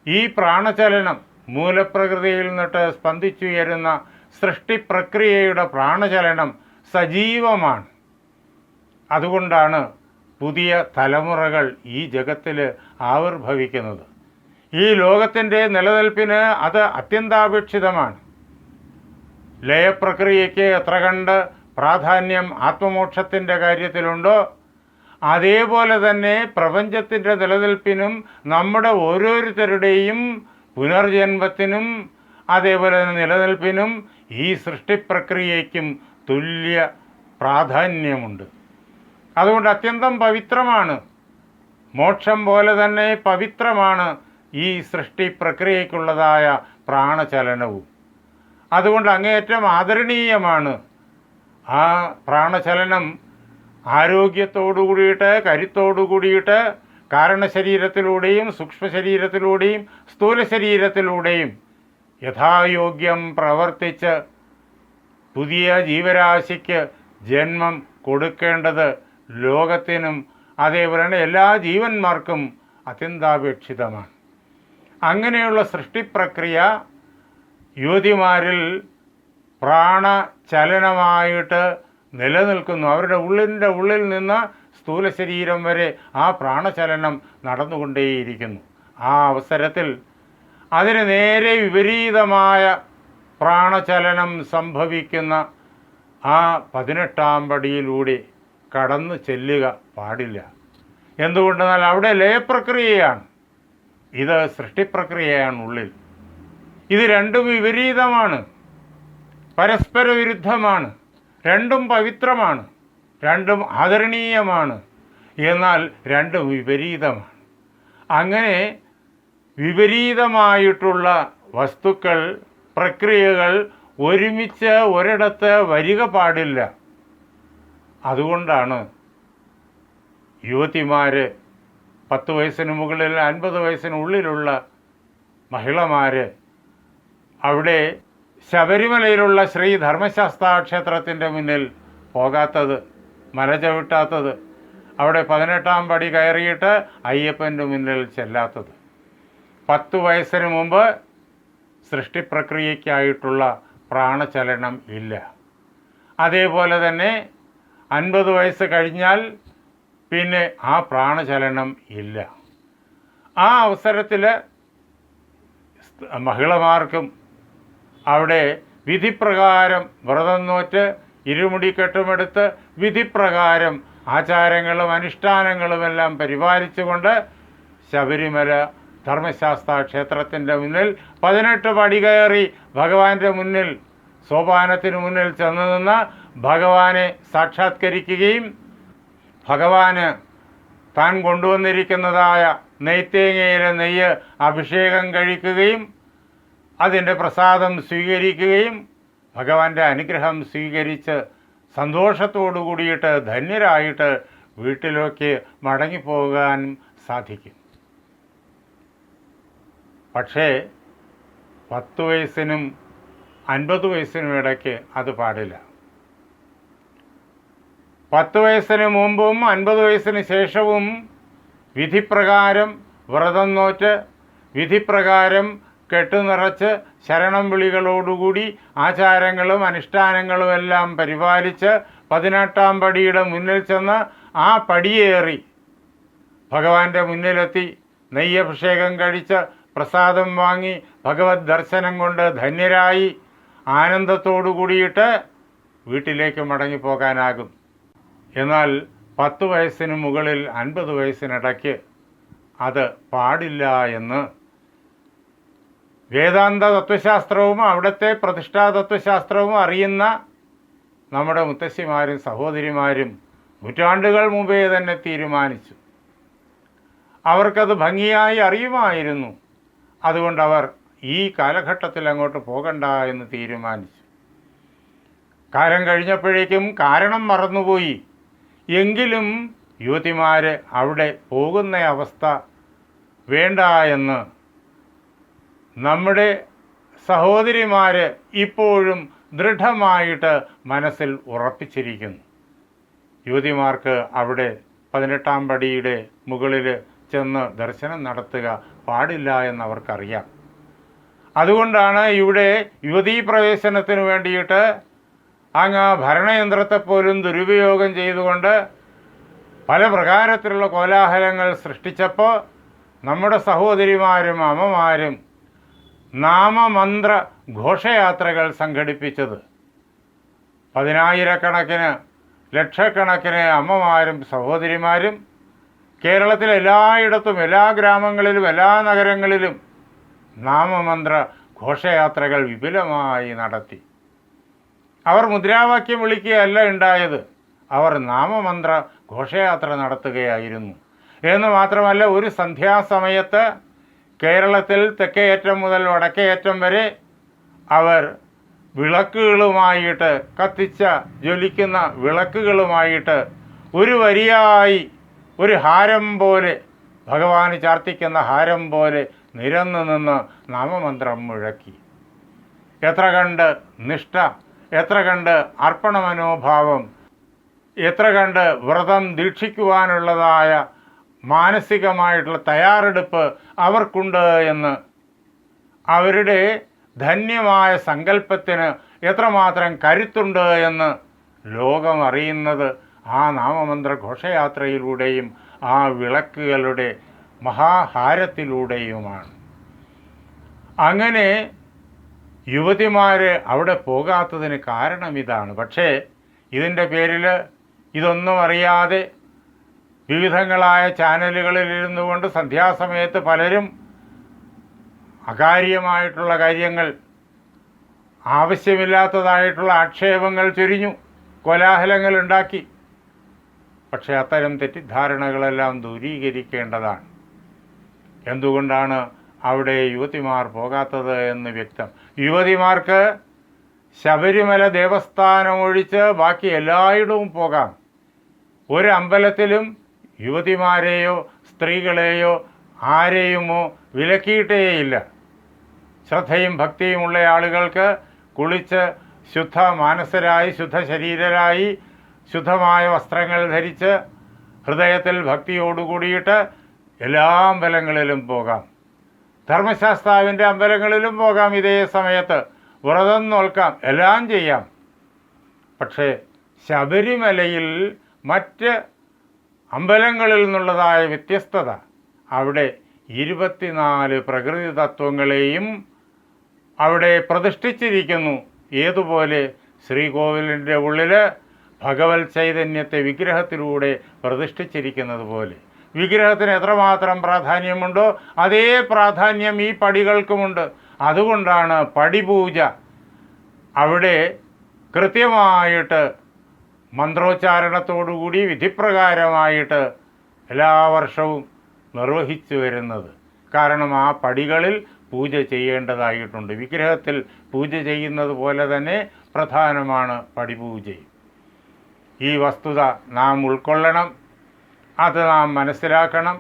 ഈ പ്രാണചലനം, മൂലപ്രകൃതിയിൽ നിന്നിട്ട് സ്പന്ദിച്ചുയരുന്ന സൃഷ്ടിപ്രക്രിയയുടെ പ്രാണചലനം സജീവമാണ്. അതുകൊണ്ടാണ് പുതിയ തലമുറകൾ ഈ ജഗത്തിൽ ആവിർഭവിക്കുന്നത്. ഈ ലോകത്തിൻ്റെ നിലനിൽപ്പിന് അത് അത്യന്താപേക്ഷിതമാണ്. ലയപ്രക്രിയയ്ക്ക് എത്ര കണ്ട് പ്രാധാന്യം ആത്മമോക്ഷത്തിൻ്റെ കാര്യത്തിലുണ്ടോ, അതേപോലെ തന്നെ പ്രപഞ്ചത്തിൻ്റെ നിലനിൽപ്പിനും നമ്മുടെ ഓരോരുത്തരുടെയും പുനർജന്മത്തിനും അതേപോലെ തന്നെ നിലനിൽപ്പിനും ഈ സൃഷ്ടിപ്രക്രിയയ്ക്കും തുല്യ പ്രാധാന്യമുണ്ട്. അതുകൊണ്ട് അത്യന്തം പവിത്രമാണ്. മോക്ഷം പോലെ തന്നെ പവിത്രമാണ് ഈ സൃഷ്ടി പ്രക്രിയയ്ക്കുള്ളതായ പ്രാണചലനവും. അതുകൊണ്ട് അങ്ങേയറ്റം ആദരണീയമാണ്. ആ പ്രാണചലനം ആരോഗ്യത്തോടു കൂടിയിട്ട്, കരുത്തോടു കൂടിയിട്ട്, കാരണശരീരത്തിലൂടെയും സൂക്ഷ്മശരീരത്തിലൂടെയും സ്ഥൂല ശരീരത്തിലൂടെയും യഥായോഗ്യം പ്രവർത്തിച്ച് പുതിയ ജീവരാശിക്ക് ജന്മം കൊടുക്കേണ്ടത് ലോകത്തിനും അതേപോലെ തന്നെ എല്ലാ ജീവന്മാർക്കും അത്യന്താപേക്ഷിതമാണ്. അങ്ങനെയുള്ള സൃഷ്ടിപ്രക്രിയ യുവതിമാരിൽ പ്രാണചലനമായിട്ട് നിലനിൽക്കുന്നു. അവരുടെ ഉള്ളിൽ നിന്ന് സ്ഥൂല ശരീരം വരെ ആ പ്രാണചലനം നടന്നുകൊണ്ടേയിരിക്കുന്നു. ആ അവസരത്തിൽ അതിന് നേരെ വിപരീതമായ പ്രാണചലനം സംഭവിക്കുന്ന ആ 18ാം പടിയിലൂടെ കടന്നു ചെല്ലുക പാടില്ല. എന്തുകൊണ്ടെന്നാൽ അവിടെ ലയപ്രക്രിയയാണ്, ഇത് സൃഷ്ടിപ്രക്രിയയാണ് ഉള്ളിൽ. ഇത് രണ്ടും വിപരീതമാണ്, പരസ്പര വിരുദ്ധമാണ്. രണ്ടും പവിത്രമാണ്, രണ്ടും ആദരണീയമാണ്, എന്നാൽ രണ്ടും വിപരീതമാണ്. അങ്ങനെ വിപരീതമായിട്ടുള്ള വസ്തുക്കൾ, പ്രക്രിയകൾ ഒരുമിച്ച് ഒരിടത്ത് വരിക പാടില്ല. അതുകൊണ്ടാണ് യുവതിമാർ 10 വയസ്സിന് മുകളിൽ 50 വയസ്സിനുള്ളിലുള്ള മഹിളമാർ അവിടെ ശബരിമലയിലുള്ള ശ്രീ ധർമ്മശാസ്താ ക്ഷേത്രത്തിൻ്റെ മുന്നിൽ പോകാത്തത്, മല ചവിട്ടാത്തത്, അവിടെ 18ാം പടി കയറിയിട്ട് അയ്യപ്പൻ്റെ മുന്നിൽ ചെല്ലാത്തത്. 10 വയസ്സിന് മുമ്പ് സൃഷ്ടിപ്രക്രിയയ്ക്കായിട്ടുള്ള പ്രാണചലനം ഇല്ല. അതേപോലെ തന്നെ 50 വയസ്സ് കഴിഞ്ഞാൽ പിന്നെ ആ പ്രാണചലനം ഇല്ല. ആ അവസരത്തിൽ മഹിളമാർക്കും അവിടെ വിധിപ്രകാരം വ്രതം നോറ്റ് ഇരുമുടിക്കെട്ടുമെടുത്ത് വിധിപ്രകാരം ആചാരങ്ങളും അനുഷ്ഠാനങ്ങളുമെല്ലാം പരിപാലിച്ചുകൊണ്ട് ശബരിമല ധർമ്മശാസ്താ ക്ഷേത്രത്തിൻ്റെ മുന്നിൽ 18 പടി കയറി ഭഗവാന്റെ മുന്നിൽ, സോപാനത്തിന് മുന്നിൽ ചെന്ന് നിന്ന് ഭഗവാനെ സാക്ഷാത്കരിക്കുകയും ഭഗവാന് താൻ കൊണ്ടുവന്നിരിക്കുന്നതായ നെയ്ത്തേങ്ങയിലെ നെയ്യ് അഭിഷേകം കഴിക്കുകയും അതിൻ്റെ പ്രസാദം സ്വീകരിക്കുകയും ഭഗവാന്റെ അനുഗ്രഹം സ്വീകരിച്ച് സന്തോഷത്തോടു കൂടിയിട്ട് ധന്യരായിട്ട് വീട്ടിലേക്ക് മടങ്ങിപ്പോകാനും സാധിക്കും. പക്ഷേ 10 വയസ്സിനും 50 വയസ്സിനും ഇടയ്ക്ക് അത് പാടില്ല. 10 വയസ്സിന് മുമ്പും 50 വയസ്സിന് ശേഷവും വിധിപ്രകാരം വ്രതം നോറ്റ്, വിധിപ്രകാരം കെട്ടുനിറച്ച് ശരണം വിളികളോടുകൂടി ആചാരങ്ങളും അനുഷ്ഠാനങ്ങളുമെല്ലാം പരിപാലിച്ച് 18ാം പടിയുടെ മുന്നിൽ ചെന്ന് ആ പടിയേറി ഭഗവാന്റെ മുന്നിലെത്തി നെയ്യഭിഷേകം കഴിച്ച് പ്രസാദം വാങ്ങി ഭഗവത് ദർശനം കൊണ്ട് ധന്യരായി ആനന്ദത്തോടു കൂടിയിട്ട് വീട്ടിലേക്ക് മടങ്ങിപ്പോകാനാകും. എന്നാൽ 10 വയസ്സിന് മുകളിൽ 50 വയസ്സിനിടയ്ക്ക് അത് പാടില്ല എന്ന് വേദാന്ത തത്വശാസ്ത്രവും അവിടുത്തെ പ്രതിഷ്ഠാ തത്വശാസ്ത്രവും അറിയുന്ന നമ്മുടെ മുത്തശ്ശിമാരും സഹോദരിമാരും നൂറ്റാണ്ടുകൾ മുമ്പേ തന്നെ തീരുമാനിച്ചു. അവർക്കത് ഭംഗിയായി അറിയുമായിരുന്നു. അതുകൊണ്ടവർ ഈ കാലഘട്ടത്തിൽ അങ്ങോട്ട് പോകണ്ട എന്ന് തീരുമാനിച്ചു. കാലം കഴിഞ്ഞപ്പോഴേക്കും കാരണം മറന്നുപോയി. എങ്കിലും യുവതിമാർ അവിടെ പോകുന്ന അവസ്ഥ വേണ്ട എന്ന് നമ്മുടെ സഹോദരിമാർ ഇപ്പോഴും ദൃഢമായിട്ട് മനസ്സിൽ ഉറപ്പിച്ചിരിക്കുന്നു. യുവതിമാർക്ക് അവിടെ 18-ാം പടിയുടെ മുകളിൽ ചെന്ന് ദർശനം നടത്തുക പാടില്ല എന്നവർക്കറിയാം. അതുകൊണ്ടാണ് ഇവിടെ യുവതീ പ്രവേശനത്തിന് വേണ്ടിയിട്ട് അങ്ങ് ഭരണയന്ത്രത്തെപ്പോലും ദുരുപയോഗം ചെയ്തുകൊണ്ട് പല പ്രകാരത്തിലുള്ള കോലാഹലങ്ങൾ സൃഷ്ടിച്ചപ്പോൾ നമ്മുടെ സഹോദരിമാരും അമ്മമാരും നാമമന്ത്ര ഘോഷയാത്രകൾ സംഘടിപ്പിച്ചത്. പതിനായിരക്കണക്കിന് ലക്ഷക്കണക്കിന് അമ്മമാരും സഹോദരിമാരും കേരളത്തിൽ എല്ലായിടത്തും, എല്ലാ ഗ്രാമങ്ങളിലും, എല്ലാ നഗരങ്ങളിലും നാമമന്ത്ര ഘോഷയാത്രകൾ വിപുലമായി നടത്തി. അവർ മുദ്രാവാക്യം വിളിക്കുകയല്ല ഉണ്ടായത്, അവർ നാമമന്ത്ര ഘോഷയാത്ര നടത്തുകയായിരുന്നു. എന്ന് മാത്രമല്ല, ഒരു സന്ധ്യാസമയത്ത് കേരളത്തിൽ തെക്കേയറ്റം മുതൽ വടക്കേയറ്റം വരെ അവർ വിളക്കുകളുമായിട്ട്, കത്തിച്ച ജ്വലിക്കുന്ന വിളക്കുകളുമായിട്ട് ഒരു വരിയായി, ഒരു ഹാരം പോലെ, ഭഗവാന് ചാർത്തിക്കുന്ന ഹാരം പോലെ നിരന്നു നിന്ന് നാമമന്ത്രം മുഴക്കി. എത്ര കണ്ട് നിഷ്ഠ, എത്ര കണ്ട് അർപ്പണ മനോഭാവം, എത്ര കണ്ട് വ്രതം ദീക്ഷിക്കുവാനുള്ളതായ മാനസികമായിട്ടുള്ള തയ്യാറെടുപ്പ് അവർക്കുണ്ട് എന്ന്, അവരുടെ ധന്യമായ സങ്കല്പത്തിന് എത്രമാത്രം കരുത്തുണ്ട് എന്ന് ലോകം അറിയുന്നത് ആ നാമമന്ത്ര ഘോഷയാത്രയിലൂടെയും ആ വിളക്കുകളുടെ മഹാഹാരത്തിലൂടെയുമാണ്. അങ്ങനെ യുവതിമാർ അവിടെ പോകാത്തതിന് കാരണം ഇതാണ്. പക്ഷേ ഇതിൻ്റെ പേരിൽ ഇതൊന്നും അറിയാതെ വിവിധങ്ങളായ ചാനലുകളിലിരുന്നു കൊണ്ട് സന്ധ്യാസമയത്ത് പലരും അകാര്യമായിട്ടുള്ള കാര്യങ്ങൾ, ആവശ്യമില്ലാത്തതായിട്ടുള്ള ആക്ഷേപങ്ങൾ ചൊരിഞ്ഞു, കോലാഹലങ്ങൾ ഉണ്ടാക്കി. പക്ഷേ അത്തരം തെറ്റിദ്ധാരണകളെല്ലാം ദൂരീകരിക്കേണ്ടതാണ്. എന്തുകൊണ്ടാണ് അവിടെ യുവതിമാർ പോകാത്തത് എന്ന് വ്യക്തം. യുവതിമാർക്ക് ശബരിമല ദേവസ്ഥാനം ഒഴിച്ച് ബാക്കി എല്ലായിടവും പോകാം. ഒരു അമ്പലത്തിലും യുവതിമാരെയോ സ്ത്രീകളെയോ ആരെയുമോ വിലക്കിയിട്ടേയില്ല. ശ്രദ്ധയും ഭക്തിയുമുള്ള ആളുകൾക്ക് കുളിച്ച് ശുദ്ധ മാനസരായി, ശുദ്ധ ശരീരരായി, ശുദ്ധമായ വസ്ത്രങ്ങൾ ധരിച്ച് ഹൃദയത്തിൽ ഭക്തിയോടുകൂടിയിട്ട് എല്ലാ അമ്പലങ്ങളിലും പോകാം. ധർമ്മശാസ്താവിൻ്റെ അമ്പലങ്ങളിലും പോകാം. ഇതേ സമയത്ത് വ്രതം നോൽക്കാം, എല്ലാം ചെയ്യാം. പക്ഷേ ശബരിമലയിൽ മറ്റ് അമ്പലങ്ങളിൽ നിന്നുള്ളതായ വ്യത്യസ്തത, അവിടെ 24 പ്രകൃതി തത്വങ്ങളെയും അവിടെ പ്രതിഷ്ഠിച്ചിരിക്കുന്നു. ഏതുപോലെ ശ്രീകോവിലിൻ്റെ ഉള്ളിൽ ഭഗവത് ചൈതന്യത്തെ വിഗ്രഹത്തിലൂടെ പ്രതിഷ്ഠിച്ചിരിക്കുന്നത് പോലെ വിഗ്രഹത്തിന് എത്രമാത്രം പ്രാധാന്യമുണ്ടോ അതേ പ്രാധാന്യം ഈ പടികൾക്കുമുണ്ട്. അതുകൊണ്ടാണ് പടിപൂജ അവിടെ കൃത്യമായിട്ട് മന്ത്രോച്ചാരണത്തോടുകൂടി വിധിപ്രകാരമായിട്ട് എല്ലാ വർഷവും നിർവഹിച്ചു വരുന്നത്. കാരണം ആ പടികളിൽ പൂജ ചെയ്യേണ്ടതായിട്ടുണ്ട്. വിഗ്രഹത്തിൽ പൂജ ചെയ്യുന്നത് പോലെ തന്നെ പ്രധാനമാണ് പടിപൂജയും. ഈ വസ്തുത നാം ഉൾക്കൊള്ളണം, അത് നാം മനസ്സിലാക്കണം.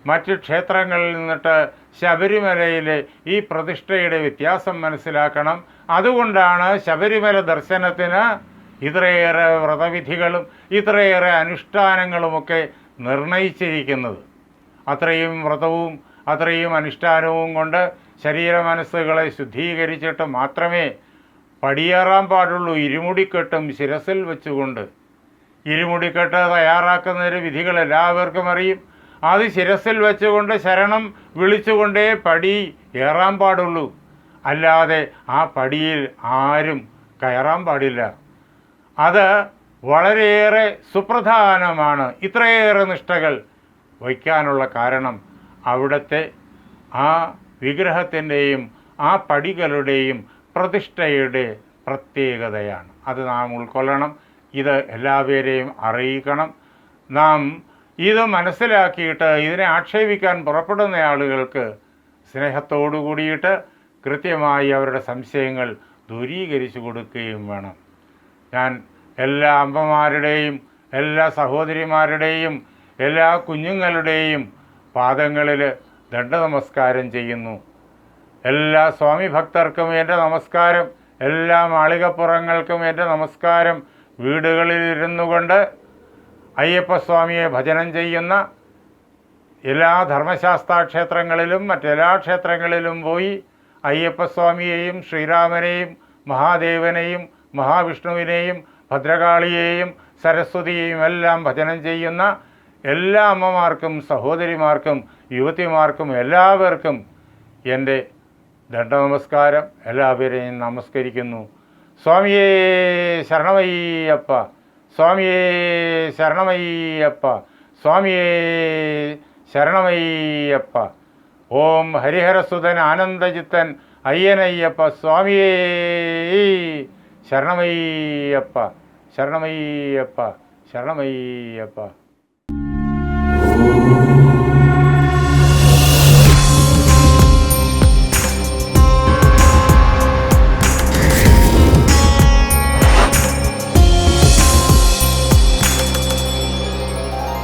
മറ്റ് ക്ഷേത്രങ്ങളിൽ നിന്നിട്ട് ശബരിമലയിലെ ഈ പ്രതിഷ്ഠയുടെ വ്യത്യാസം മനസ്സിലാക്കണം. അതുകൊണ്ടാണ് ശബരിമല ദർശനത്തിന് ഇത്രയേറെ വ്രതവിധികളും ഇത്രയേറെ അനുഷ്ഠാനങ്ങളുമൊക്കെ നിർണയിച്ചിരിക്കുന്നത്. അത്രയും വ്രതവും അത്രയും അനുഷ്ഠാനവും കൊണ്ട് ശരീര മനസ്സുകളെ ശുദ്ധീകരിച്ചിട്ട് മാത്രമേ പടിയേറാൻ പാടുള്ളൂ. ഇരുമുടിക്കെട്ടും ശിരസിൽ വെച്ചുകൊണ്ട്, ഇരുമുടിക്കെട്ട് തയ്യാറാക്കുന്നതിന് വിധികൾ എല്ലാവർക്കും അറിയും. അത് ശിരസിൽ വെച്ചുകൊണ്ട് ശരണം വിളിച്ചുകൊണ്ടേ പടി ഏറാൻ പാടുള്ളൂ. അല്ലാതെ ആ പടിയിൽ ആരും കയറാൻ പാടില്ല. അത് വളരെയേറെ സുപ്രധാനമാണ്. ഇത്രയേറെ നിഷ്ഠകൾ വയ്ക്കാനുള്ള കാരണം അവിടുത്തെ ആ വിഗ്രഹത്തിൻ്റെയും ആ പടികളുടെയും പ്രതിഷ്ഠയുടെ പ്രത്യേകതയാണ്. അത് നാം ഉൾക്കൊള്ളണം. ഇത് എല്ലാവരെയും അറിയിക്കണം. നാം ഇത് മനസ്സിലാക്കിയിട്ട് ഇതിനെ ആക്ഷേപിക്കാൻ പുറപ്പെടുന്ന ആളുകൾക്ക് സ്നേഹത്തോടു കൂടിയിട്ട് കൃത്യമായി അവരുടെ സംശയങ്ങൾ ദൂരീകരിച്ചു കൊടുക്കുകയും വേണം. ഞാൻ എല്ലാ അമ്മമാരുടെയും എല്ലാ സഹോദരിമാരുടെയും എല്ലാ കുഞ്ഞുങ്ങളുടെയും പാദങ്ങളിൽ ദണ്ഡനമസ്കാരം ചെയ്യുന്നു. എല്ലാ സ്വാമി ഭക്തർക്കും എൻ്റെ നമസ്കാരം, എല്ലാ മാളികപ്പുറങ്ങൾക്കും എൻ്റെ നമസ്കാരം. വീടുകളിലിരുന്നു കൊണ്ട് അയ്യപ്പസ്വാമിയെ ഭജനം ചെയ്യുന്ന എല്ലാ ധർമ്മശാസ്ത്ര ക്ഷേത്രങ്ങളിലും മറ്റെല്ലാ ക്ഷേത്രങ്ങളിലും പോയി അയ്യപ്പസ്വാമിയെയും ശ്രീരാമനെയും മഹാദേവനെയും മഹാവിഷ്ണുവിനെയും ഭദ്രകാളിയെയും സരസ്വതിയെയും എല്ലാം ഭജനം ചെയ്യുന്ന എല്ലാ അമ്മമാർക്കും സഹോദരിമാർക്കും യുവതിമാർക്കും എല്ലാവർക്കും എൻ്റെ ദണ്ഡനമസ്കാരം. എല്ലാവരെയും നമസ്കരിക്കുന്നു. സ്വാമിയേ ശരണമയ്യപ്പ, സ്വാമിയേ ശരണമയ്യപ്പ, സ്വാമിയേ ശരണമയ്യപ്പ. ഓം ഹരിഹരസുതൻ ആനന്ദചിത്തൻ അയ്യനയ്യപ്പ സ്വാമിയേ ശരണമയ്യപ്പ, ശരണമയ്യപ്പ, ശരണമയ്യപ്പ.